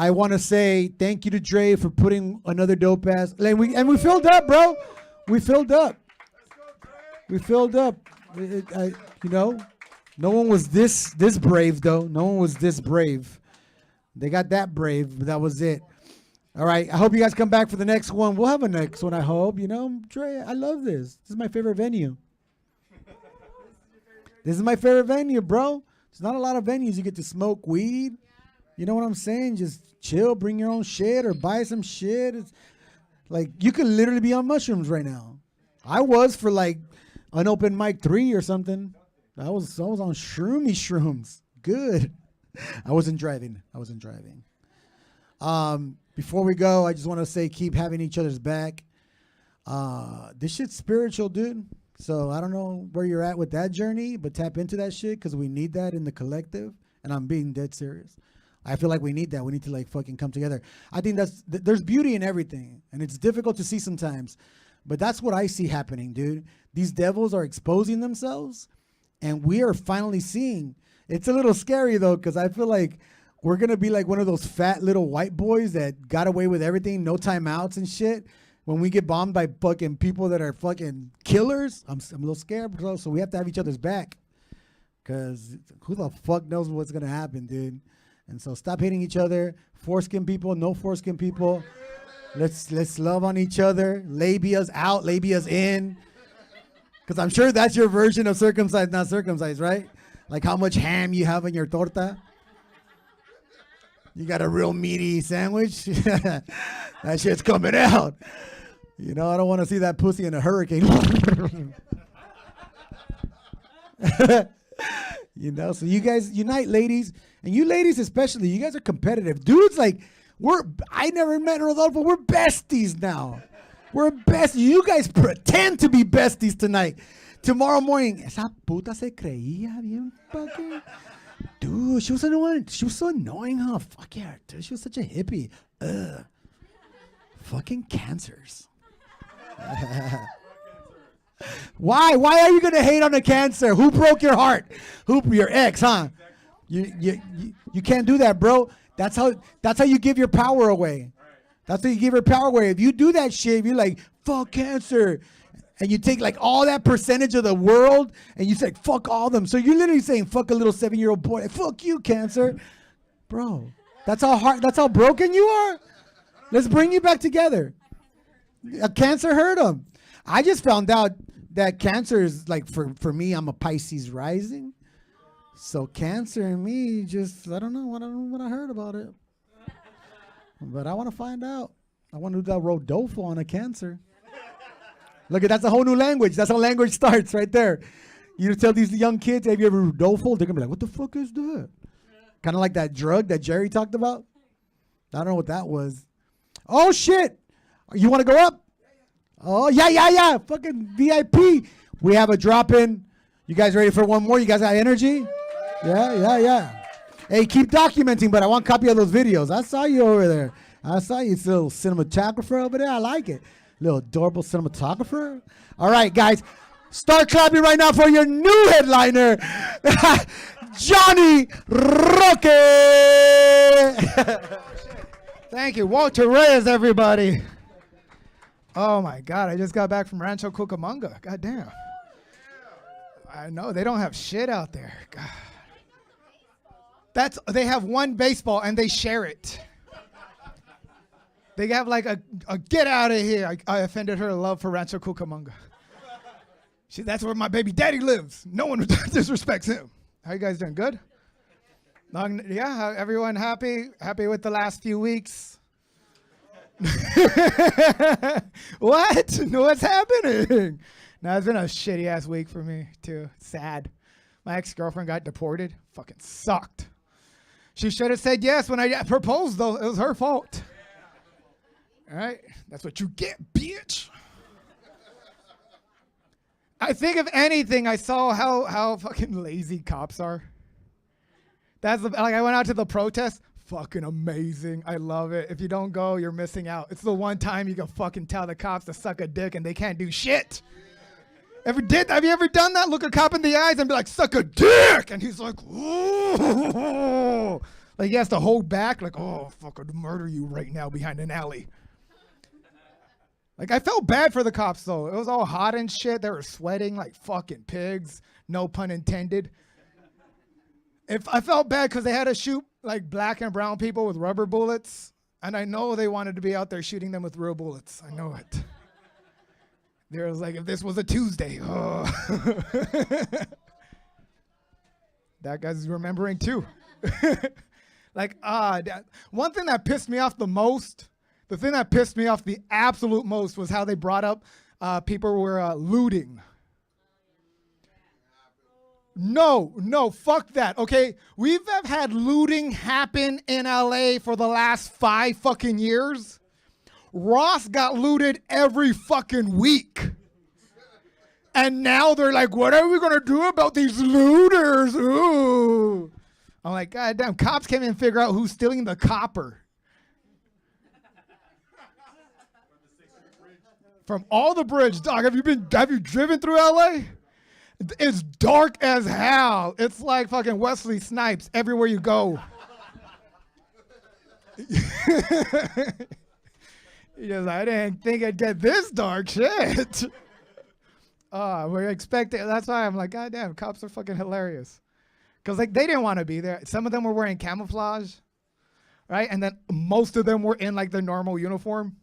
I want to say thank you to Dre for putting another dope ass. And we filled up, bro. We filled up. We filled up. You know, no one was this brave, though. No one was this brave. They got that brave, but that was it. All right. I hope you guys come back for the next one. We'll have a next one, I hope. You know, Dre, I love this. This is my favorite venue. This is my favorite venue, bro. There's not a lot of venues you get to smoke weed. You know what I'm saying? Just chill, bring your own shit or buy some shit. It's like you could literally be on mushrooms right now. I was for like Unopen Mic 3 or something. I was on shrooms. Good. I wasn't driving. Before we go, I just want to say keep having each other's back. This shit's spiritual, dude. So I don't know where you're at with that journey, but tap into that shit because we need that in the collective. And I'm being dead serious. I feel like we need that. We need to like fucking come together. I think there's beauty in everything, and it's difficult to see sometimes, but that's what I see happening, dude. These devils are exposing themselves, and we are finally seeing. It's a little scary though, because I feel like we're gonna be like one of those fat little white boys that got away with everything, no timeouts and shit. When we get bombed by fucking people that are fucking killers, I'm a little scared, bro. So we have to have each other's back, because who the fuck knows what's gonna happen, dude. And so stop hating each other. Foreskin people, no foreskin people. Let's love on each other. Labias out, labias in. Because I'm sure that's your version of circumcised, not circumcised, right? Like how much ham you have in your torta. You got a real meaty sandwich. That shit's coming out. You know, I don't want to see that pussy in a hurricane. You know, so you guys unite, ladies. And you ladies especially, you guys are competitive. Dudes, like, I never met Rodolfo. We're besties now. We're besties. You guys pretend to be besties tonight. Tomorrow morning, esa puta se creía bien fucking. Dude, she was annoying. She was so annoying, huh? Fuck yeah, dude. She was such a hippie. Ugh. Fucking cancers. Why? Why are you gonna hate on a cancer? Who broke your heart? Your ex, huh? You can't do that, bro. That's how you give your power away. That's how you give your power away. If you do that shit, if you're like, fuck cancer, and you take like all that percentage of the world and you say, fuck all of them. So you're literally saying, fuck a little 7-year-old boy. Fuck you, cancer. Bro, that's how broken you are? Let's bring you back together. Cancer hurt him. I just found out that cancer is like, for me, I'm a Pisces rising. So cancer and me I don't know what I heard about it. But I want to find out. I want to do that Rodolfo on a cancer. Look, that's a whole new language. That's how language starts right there. You tell these young kids, have you ever Rodolfo? They're going to be like, what the fuck is that? Kind of like that drug that Jerry talked about. I don't know what that was. Oh, shit. You want to go up? Oh, yeah. Fucking VIP. We have a drop-in. You guys ready for one more? You guys got energy? Yeah. Hey, keep documenting, but I want a copy of those videos. I saw you over there. I saw you. It's a little cinematographer over there. I like it. Little adorable cinematographer. All right, guys. Start clapping right now for your new headliner, Johnny Roque. Thank you. Walter Reyes, everybody. Oh, my God. I just got back from Rancho Cucamonga. God damn. I know. They don't have shit out there. God. They have one baseball and they share it. They have like a get out of here. I offended her love for Rancho Cucamonga. That's where my baby daddy lives. No one disrespects him. How you guys doing? Good? Yeah, everyone happy? Happy with the last few weeks? What? What's happening? No, it's been a shitty ass week for me too. Sad. My ex-girlfriend got deported. Fucking sucked. She should have said yes when I proposed, though. It was her fault. All right? That's what you get, bitch. I think, if anything, I saw how fucking lazy cops are. I went out to the protest. Fucking amazing. I love it. If you don't go, you're missing out. It's the one time you can fucking tell the cops to suck a dick and they can't do shit. Have you ever done that? Look a cop in the eyes and be like, suck a dick! And he's like, ooh. Like he has to hold back, like, oh, fuck, I'd murder you right now behind an alley. Like, I felt bad for the cops, though. It was all hot and shit. They were sweating like fucking pigs. No pun intended. I felt bad because they had to shoot, like, black and brown people with rubber bullets. And I know they wanted to be out there shooting them with real bullets. I know it. There was like, if this was a Tuesday, oh. That guy's remembering too. One thing that pissed me off the absolute most was how they brought up people were looting. No, fuck that, okay? We've had looting happen in LA for the last 5 fucking years. Ross got looted every fucking week. And now they're like, what are we going to do about these looters? Ooh. I'm like, God damn, cops can't even figure out who's stealing the copper. From all the bridge, dog, have you driven through LA? It's dark as hell. It's like fucking Wesley Snipes everywhere you go. I didn't think it'd get this dark, shit. We're expecting. That's why I'm like, God damn, cops are fucking hilarious. Because like they didn't want to be there. Some of them were wearing camouflage, right? And then most of them were in like their normal uniform.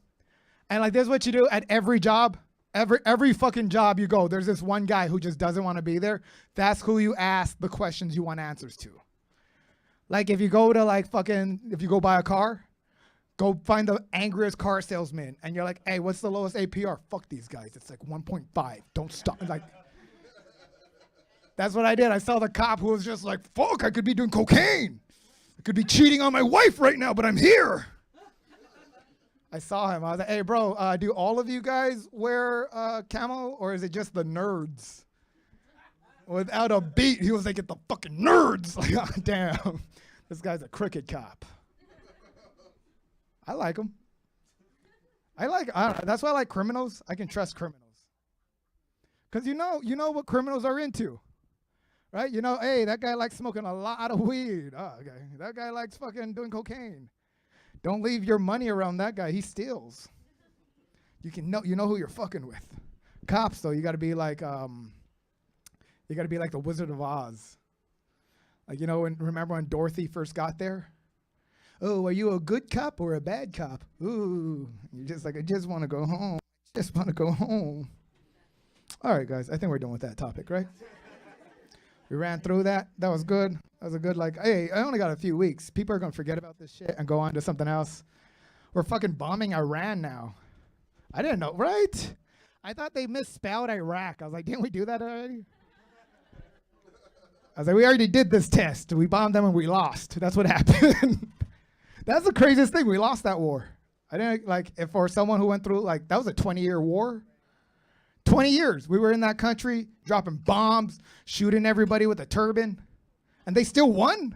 And like this is what you do at every job. Every fucking job you go, there's this one guy who just doesn't want to be there. That's who you ask the questions you want answers to. Like if you go to like if you go buy a car, go find the angriest car salesman and you're like, hey, what's the lowest APR? Fuck these guys. It's like 1.5. Don't stop. Like, that's what I did. I saw the cop who was just like, fuck, I could be doing cocaine. I could be cheating on my wife right now, but I'm here. I saw him. I was like, hey, bro, do all of you guys wear camo or is it just the nerds? Without a beat, he was like, get the fucking nerds. Like, oh, damn. This guy's a crooked cop. I like him. I don't know, that's why I like criminals. I can trust criminals. Because you know what criminals are into. Right? You know, hey, that guy likes smoking a lot of weed. Oh, okay. That guy likes fucking doing cocaine. Don't leave your money around that guy. He steals. You know who you're fucking with. Cops, though, you gotta be like the Wizard of Oz. Like, you know, remember when Dorothy first got there? Oh, are you a good cop or a bad cop? Ooh, you're just like, I just want to go home. Just want to go home. All right, guys, I think we're done with that topic, right? We ran through that. That was good. That was a good, like, hey, I only got a few weeks. People are going to forget about this shit and go on to something else. We're fucking bombing Iran now. I didn't know, right? I thought they misspelled Iraq. I was like, didn't we do that already? I was like, we already did this test. We bombed them and we lost. That's what happened. That's the craziest thing. We lost that war. I didn't, like, if for someone who went through, like, that was a 20-year war. 20 years. We were in that country, dropping bombs, shooting everybody with a turban, and they still won.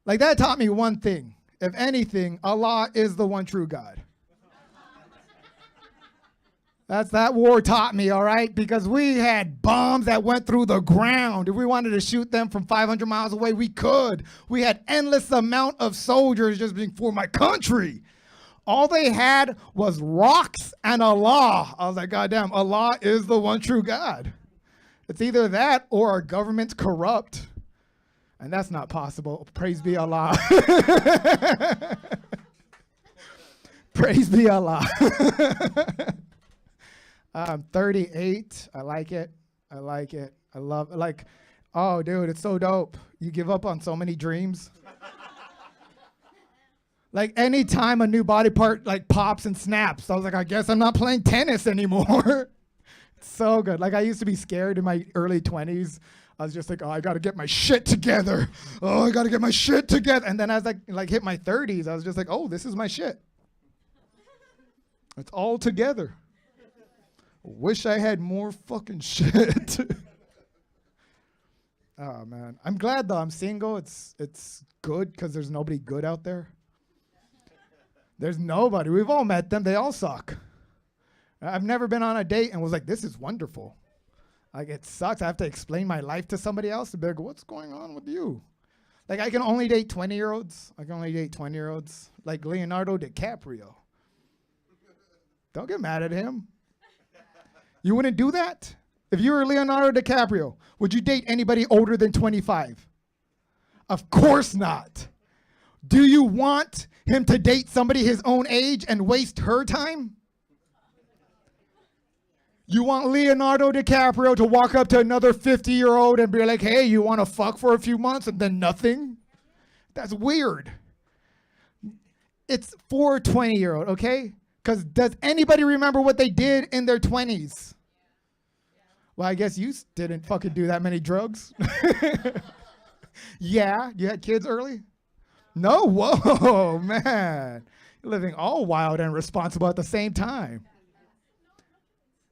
Like, that taught me one thing. If anything, Allah is the one true God. That war taught me, all right? Because we had bombs that went through the ground. If we wanted to shoot them from 500 miles away, we could. We had endless amount of soldiers just being for my country. All they had was rocks and Allah. I was like, God damn, Allah is the one true God. It's either that or our government's corrupt. And that's not possible. Praise be Allah. Praise be Allah. I'm 38. I like it. I like it. I love it. Like, oh, dude, it's so dope. You give up on so many dreams. Like, anytime a new body part, like, pops and snaps, I was like, I guess I'm not playing tennis anymore. It's so good. Like, I used to be scared in my early 20s. I was just like, oh, I got to get my shit together. Oh, I got to get my shit together. And then as I like hit my 30s, I was just like, oh, this is my shit. It's all together. Wish I had more fucking shit. Oh, man. I'm glad, though. I'm single. It's good because there's nobody good out there. There's nobody. We've all met them. They all suck. I've never been on a date and was like, this is wonderful. Like, it sucks. I have to explain my life to somebody else. And be like, what's going on with you? Like, I can only date 20-year-olds. I can only date 20-year-olds. Like Leonardo DiCaprio. Don't get mad at him. You wouldn't do that? If you were Leonardo DiCaprio, would you date anybody older than 25? Of course not. Do you want him to date somebody his own age and waste her time? You want Leonardo DiCaprio to walk up to another 50-year-old and be like, hey, you want to fuck for a few months and then nothing? That's weird. It's for a 20-year-old, okay? Because does anybody remember what they did in their 20s? Well, I guess you didn't fucking do that many drugs. Yeah, you had kids early? No? Whoa, man. You're living all wild and responsible at the same time.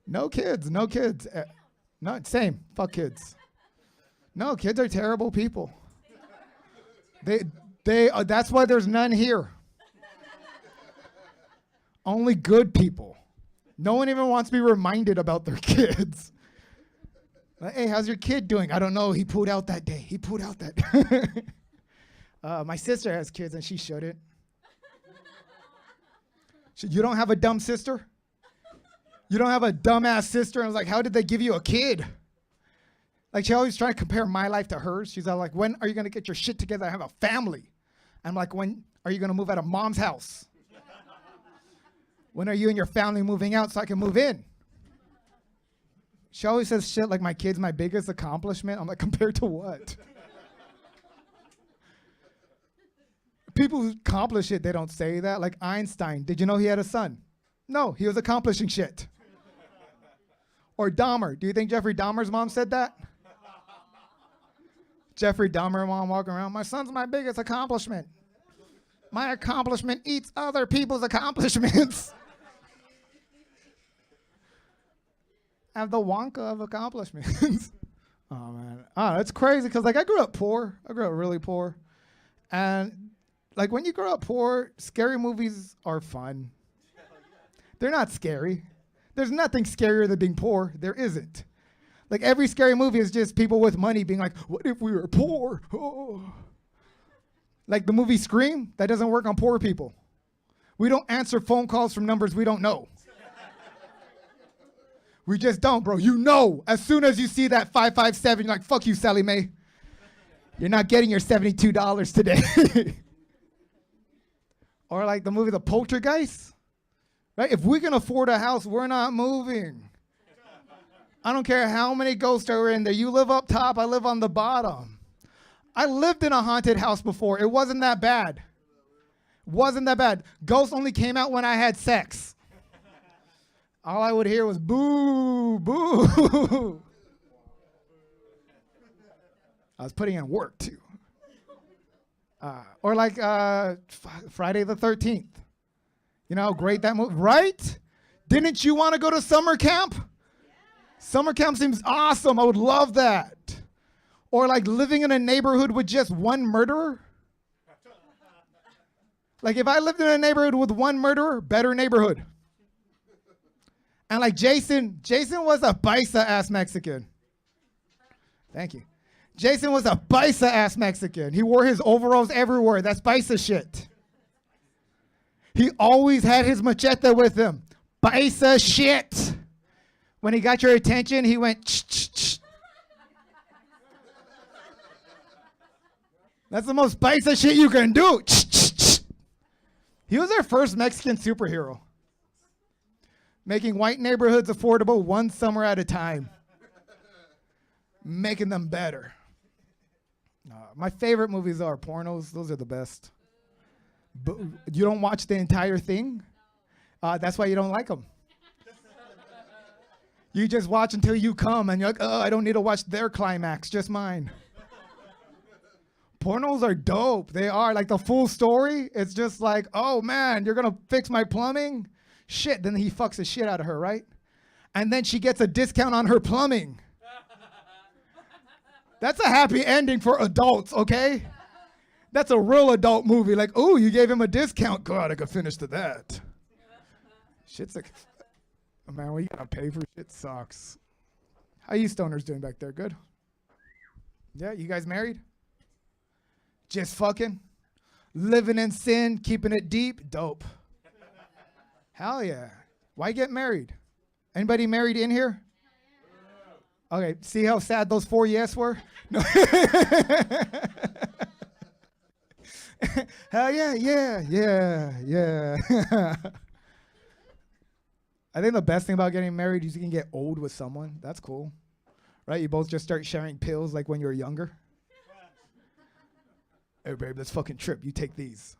No kids, no kids. No, same, fuck kids. No, kids are terrible people. That's why there's none here. Only good people. No one even wants to be reminded about their kids. Like, hey, how's your kid doing? I don't know. He pulled out that day. He pulled out that day. My sister has kids and she shouldn't. You don't have a dumb sister? You don't have a dumbass sister? And I was like, how did they give you a kid? Like she always trying to compare my life to hers. She's all like, when are you gonna get your shit together and have a family? I'm like, when are you gonna move out of mom's house? When are you and your family moving out so I can move in? She always says shit like my kid's my biggest accomplishment. I'm like, compared to what? People who accomplish it, they don't say that. Like Einstein, did you know he had a son? No, he was accomplishing shit. Or Dahmer, do you think Jeffrey Dahmer's mom said that? Jeffrey Dahmer mom walking around, my son's my biggest accomplishment. My accomplishment eats other people's accomplishments. I have the Wonka of accomplishments. Oh man, it's crazy because like I grew up poor. I grew up really poor, and like when you grow up poor, scary movies are fun. They're not scary. There's nothing scarier than being poor. There isn't. Like every scary movie is just people with money being like, "What if we were poor?" Oh. Like the movie Scream, that doesn't work on poor people. We don't answer phone calls from numbers we don't know. We just don't, bro. You know, as soon as you see that 557, you're like, fuck you, Sally Mae. You're not getting your $72 today. Or like the movie The Poltergeist, right? If we can afford a house, we're not moving. I don't care how many ghosts are in there. You live up top, I live on the bottom. I lived in a haunted house before. It wasn't that bad. Wasn't that bad. Ghosts only came out when I had sex. All I would hear was boo, boo. I was putting in work too. Or like Friday the 13th. You know how great that movie, right? Didn't you want to go to summer camp? Summer camp seems awesome. I would love that. Or like living in a neighborhood with just one murderer. Like if I lived in a neighborhood with one murderer, better neighborhood. And like Jason was a paisa-ass Mexican. Thank you. Jason was a paisa-ass Mexican. He wore his overalls everywhere. That's paisa shit. He always had his machete with him. Paisa shit. When he got your attention, he went, ch-ch-ch. That's the most paisa shit you can do. Ch-ch-ch. He was our first Mexican superhero. Making white neighborhoods affordable one summer at a time. Making them better. My favorite movies are pornos. Those are the best. But you don't watch the entire thing? That's why you don't like them. You just watch until you come and you're like, oh, I don't need to watch their climax, just mine. Pornos are dope. They are. Like the full story, it's just like, oh man, you're going to fix my plumbing? Shit, then he fucks the shit out of her, right? And then she gets a discount on her plumbing. That's a happy ending for adults, okay? That's a real adult movie. Like, oh, you gave him a discount. God, I could finish to that. Shit's like, oh, man, what you gotta pay for shit sucks. How you stoners doing back there? Good? Yeah, you guys married? Just fucking? Living in sin, keeping it deep? Dope. Hell yeah. Why get married? Anybody married in here? Okay, see how sad those 4 yes were? No. Hell yeah. I think the best thing about getting married is you can get old with someone. That's cool. Right? You both just start sharing pills like when you were younger. Hey babe, let's fucking trip. You take these.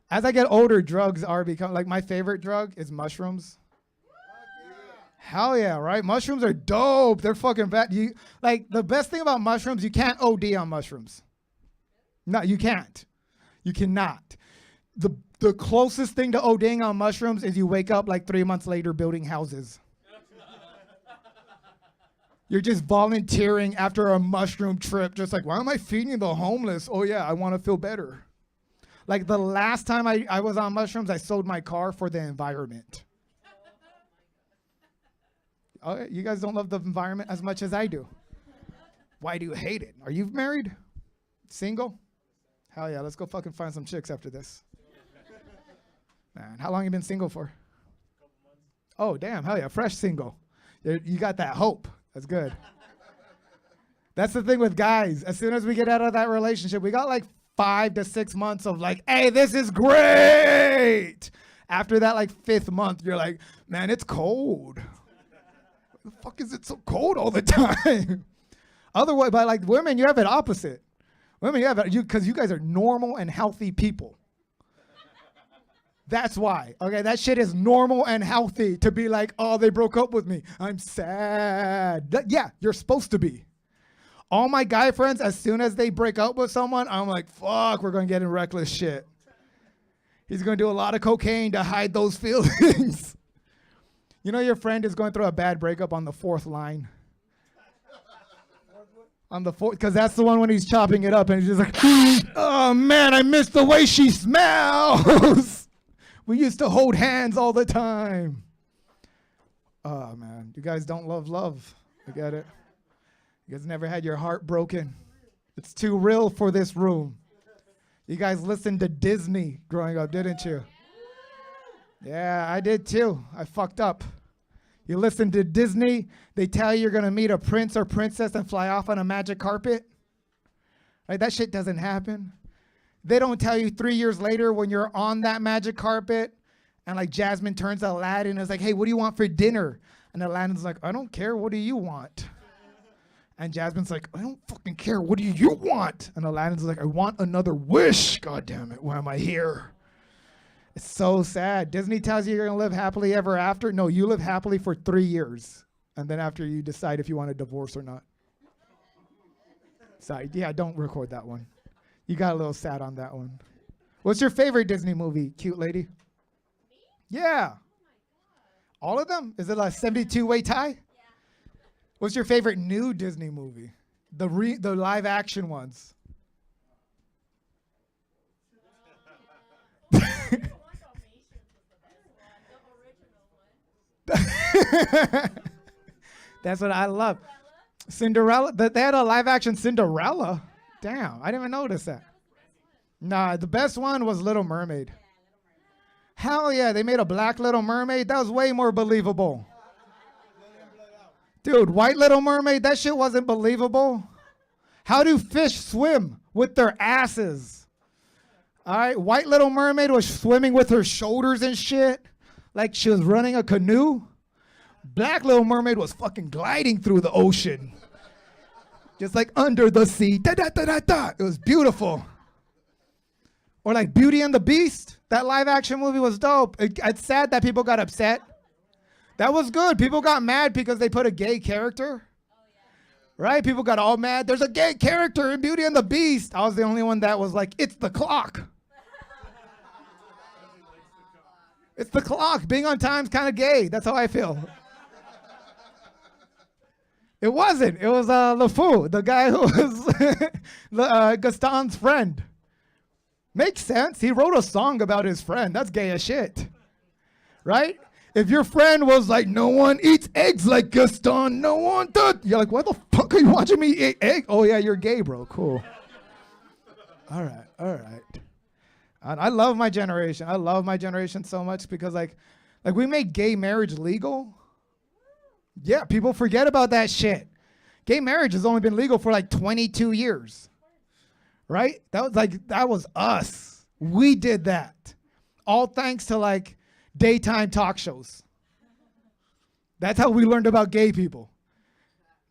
As I get older, drugs are becoming, like my favorite drug is mushrooms. Hell yeah, right? Mushrooms are dope. They're fucking bad. Like the best thing about mushrooms, you can't OD on mushrooms. No, you can't. You cannot. The closest thing to ODing on mushrooms is you wake up like 3 months later building houses. You're just volunteering after a mushroom trip, just like, why am I feeding the homeless? Oh yeah, I want to feel better. Like the last time I was on mushrooms, I sold my car for the environment. Oh, you guys don't love the environment as much as I do. Why do you hate it? Are you married? Single? Hell yeah, let's go fucking find some chicks after this. Man, how long you been single for? Oh, damn, hell yeah, fresh single. You got that hope. That's good. That's the thing with guys. As soon as we get out of that relationship, we got like 5 to 6 months of like, hey, this is great. After that, like 5th month, you're like, man, it's cold. Why the fuck is it so cold all the time? Otherwise, but like women, you have it opposite. Women, you have it because you guys are normal and healthy people. That's why. Okay, that shit is normal and healthy to be like, oh, they broke up with me. I'm sad. Yeah, you're supposed to be. All my guy friends, as soon as they break up with someone, I'm like, fuck, we're going to get in reckless shit. He's going to do a lot of cocaine to hide those feelings. You know your friend is going through a bad breakup on the 4th line. On the 4th, because that's the one when he's chopping it up and he's just like, oh man, I miss the way she smells. We used to hold hands all the time. Oh man, you guys don't love love. I get it. You guys never had your heart broken. It's too real for this room. You guys listened to Disney growing up, didn't you? Yeah, I did too. I fucked up. You listen to Disney, they tell you you're going to meet a prince or princess and fly off on a magic carpet. Right? That shit doesn't happen. They don't tell you 3 years later when you're on that magic carpet and like Jasmine turns to Aladdin and is like, hey, what do you want for dinner? And Aladdin's like, I don't care. What do you want? And Jasmine's like, I don't fucking care. What do you want? And Aladdin's like, I want another wish. God damn it. Why am I here? It's so sad. Disney tells you you're going to live happily ever after. No, you live happily for 3 years. And then after you decide if you want a divorce or not. Sorry. Yeah, don't record that one. You got a little sad on that one. What's your favorite Disney movie, cute lady? Yeah. All of them? Is it a 72-way tie? What's your favorite new Disney movie? The live action ones. That's what I love. Cinderella. They had a live action Cinderella. Damn, I didn't even notice that. Nah, the best one was Little Mermaid. Hell yeah, they made a black Little Mermaid. That was way more believable. Dude, white Little Mermaid, that shit wasn't believable. How do fish swim? With their asses. All right, white Little Mermaid was swimming with her shoulders and shit. Like she was running a canoe. Black Little Mermaid was fucking gliding through the ocean. Just like under the sea. Da, da, da, da, da. It was beautiful. Or like Beauty and the Beast. That live action movie was dope. It's sad that people got upset. That was good. People got mad because they put a gay character. Right? People got all mad. There's a gay character in Beauty and the Beast. I was the only one that was like, it's the clock. It's the clock. Being on time's kind of gay. That's how I feel. It wasn't. It was LeFou, the guy who was Gaston's friend. Makes sense. He wrote a song about his friend. That's gay as shit. Right? If your friend was like, no one eats eggs like Gaston, no one does. You're like, why the fuck are you watching me eat egg? Oh, yeah, you're gay, bro. Cool. All right, all right. I love my generation. I love my generation so much because, like we made gay marriage legal. Yeah, people forget about that shit. Gay marriage has only been legal for like 22 years. Right? That was us. We did that. All thanks to like daytime talk shows. That's how we learned about gay people.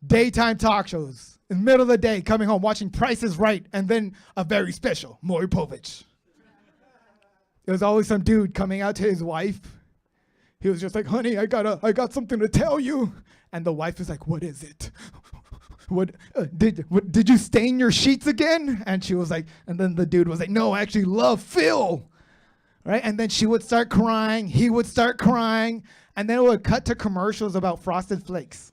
Daytime talk shows. In the middle of the day, coming home, watching Price is Right, and then a very special, Maury Povich. There was always some dude coming out to his wife. He was just like, honey, I got something to tell you. And the wife is like, what is it? Did you stain your sheets again? And she was like, and then the dude was like, no, I actually love Phil. Right? And then she would start crying. He would start crying. And then it would cut to commercials about Frosted Flakes.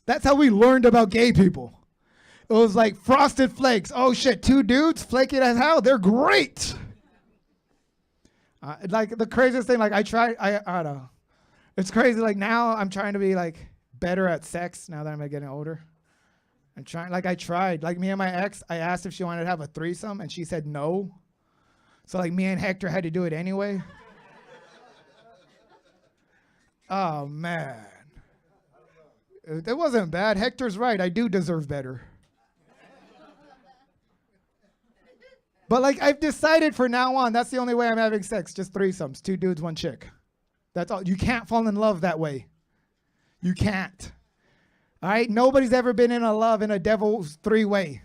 That's how we learned about gay people. It was like Frosted Flakes. Oh shit, 2 dudes, flaky as hell. They're great. Like the craziest thing, like I don't know. It's crazy. Like now I'm trying to be like better at sex now that I'm getting older. I tried. Like me and my ex, I asked if she wanted to have a threesome and she said no. So like me and Hector had to do it anyway. Oh man. It wasn't bad. Hector's right. I do deserve better. But like I've decided for now on, that's the only way I'm having sex. Just threesomes, 2 dudes, 1 chick. That's all. You can't fall in love that way. You can't. All right? Nobody's ever been in a devil's 3-way.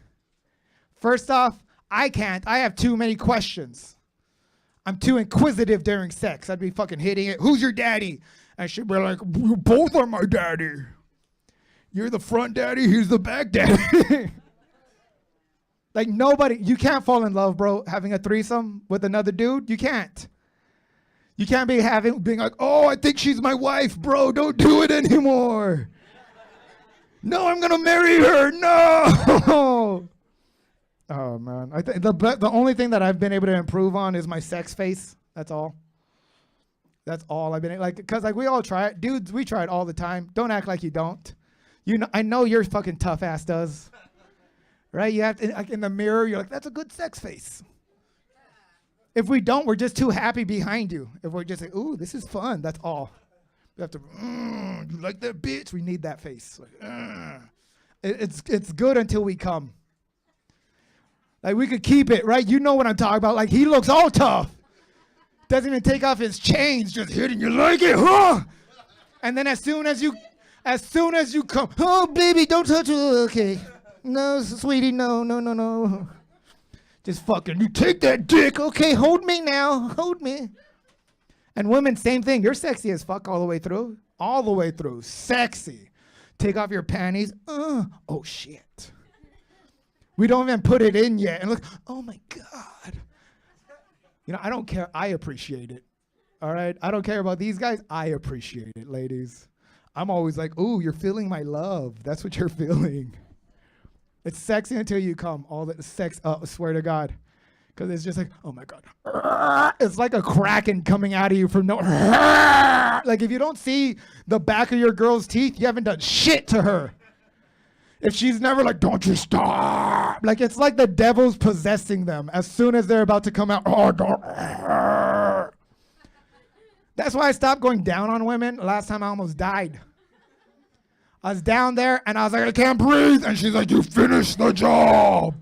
First off, I can't. I have too many questions. I'm too inquisitive during sex. I'd be fucking hitting it. Who's your daddy? And she'd be like, you both are my daddy. You're the front daddy, he's the back daddy. Like nobody, you can't fall in love, bro, having a threesome with another dude. You can't. You can't be being like, oh, I think she's my wife, bro. Don't do it anymore. No, I'm gonna marry her. No. Oh man, I think the only thing that I've been able to improve on is my sex face. That's all. That's all I've been like, cause like we all try it, dudes. We try it all the time. Don't act like you don't. You know, I know your fucking tough ass does. Right? You have to, like in the mirror, you're like, that's a good sex face. If we don't, we're just too happy behind you. If we're just like, ooh, this is fun, that's all. We have to, you like that bitch? We need that face. Like, it's good until we come. Like we could keep it, right? You know what I'm talking about. Like he looks all tough. Doesn't even take off his chains, just hitting you like it, huh? And then as soon as you come, oh baby, don't touch it. Okay. No, sweetie, no. Just fucking, you take that dick. Okay, hold me now. Hold me. And women, same thing. You're sexy as fuck all the way through. All the way through. Sexy. Take off your panties. Oh, shit. We don't even put it in yet. And look, oh, my God. You know, I don't care. I appreciate it. All right? I don't care about these guys. I appreciate it, ladies. I'm always like, ooh, you're feeling my love. That's what you're feeling. It's sexy until you come. All the sex, I swear to God. Because it's just like, oh my God. It's like a kraken coming out of you from no. Like if you don't see the back of your girl's teeth, you haven't done shit to her. If she's never like, don't you stop. Like it's like the devil's possessing them as soon as they're about to come out. Oh, don't. That's why I stopped going down on women. Last time I almost died. I was down there and I was like, I can't breathe. And she's like, you finished the job.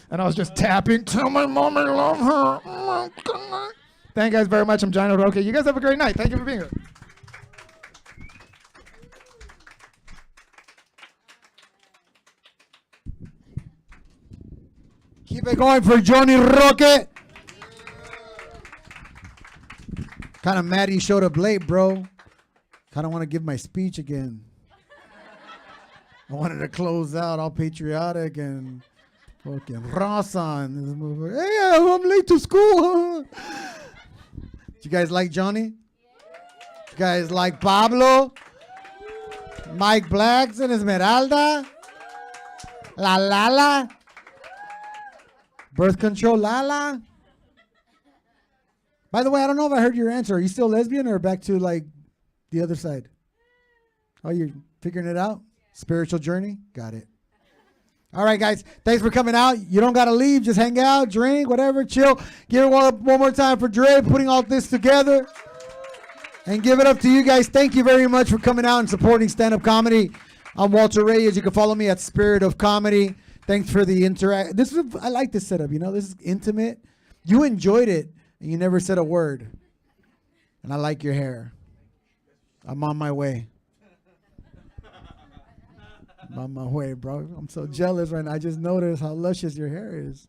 And I was just tapping. Tell my mom I love her. Oh my God. Thank you guys very much. I'm Johnny Roque. You guys have a great night. Thank you for being here. Keep it going for Johnny Roque. Kind of mad he showed up late, bro. Kind of want to give my speech again. I wanted to close out all patriotic and fucking raza. Hey, I'm late to school. Did you guys like Johnny? You guys like Pablo? Mike Blacks and Esmeralda? La Lala? Birth control Lala? By the way, I don't know if I heard your answer. Are you still lesbian or back to like the other side? Oh, you're figuring it out? Spiritual journey? Got it. All right, guys. Thanks for coming out. You don't got to leave. Just hang out, drink, whatever, chill. Give it one more time for Dre putting all this together. And give it up to you guys. Thank you very much for coming out and supporting stand-up comedy. I'm Walter Reyes. You can follow me at Spirit of Comedy. Thanks for the interact. I like this setup. You know, this is intimate. You enjoyed it, and you never said a word. And I like your hair. I'm on my way. I'm on my way, bro. I'm so jealous right now. I just noticed how luscious your hair is.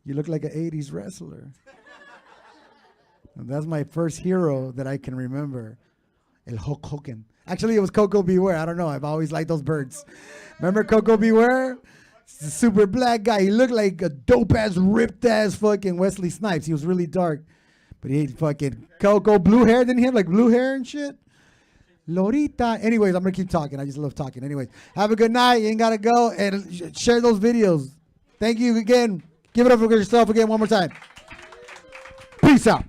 You look like an 80s wrestler. And that's my first hero that I can remember. El Hulk Hogan. Actually, it was Coco Beware. I don't know. I've always liked those birds. Remember Coco Beware? He's a super black guy. He looked like a dope-ass, ripped-ass fucking Wesley Snipes. He was really dark. But he had fucking Coco. Blue hair. Didn't he have like blue hair and shit? Lorita. Anyways, I'm going to keep talking. I just love talking. Anyways, have a good night. You ain't got to go. And share those videos. Thank you again. Give it up for yourself again one more time. Peace out.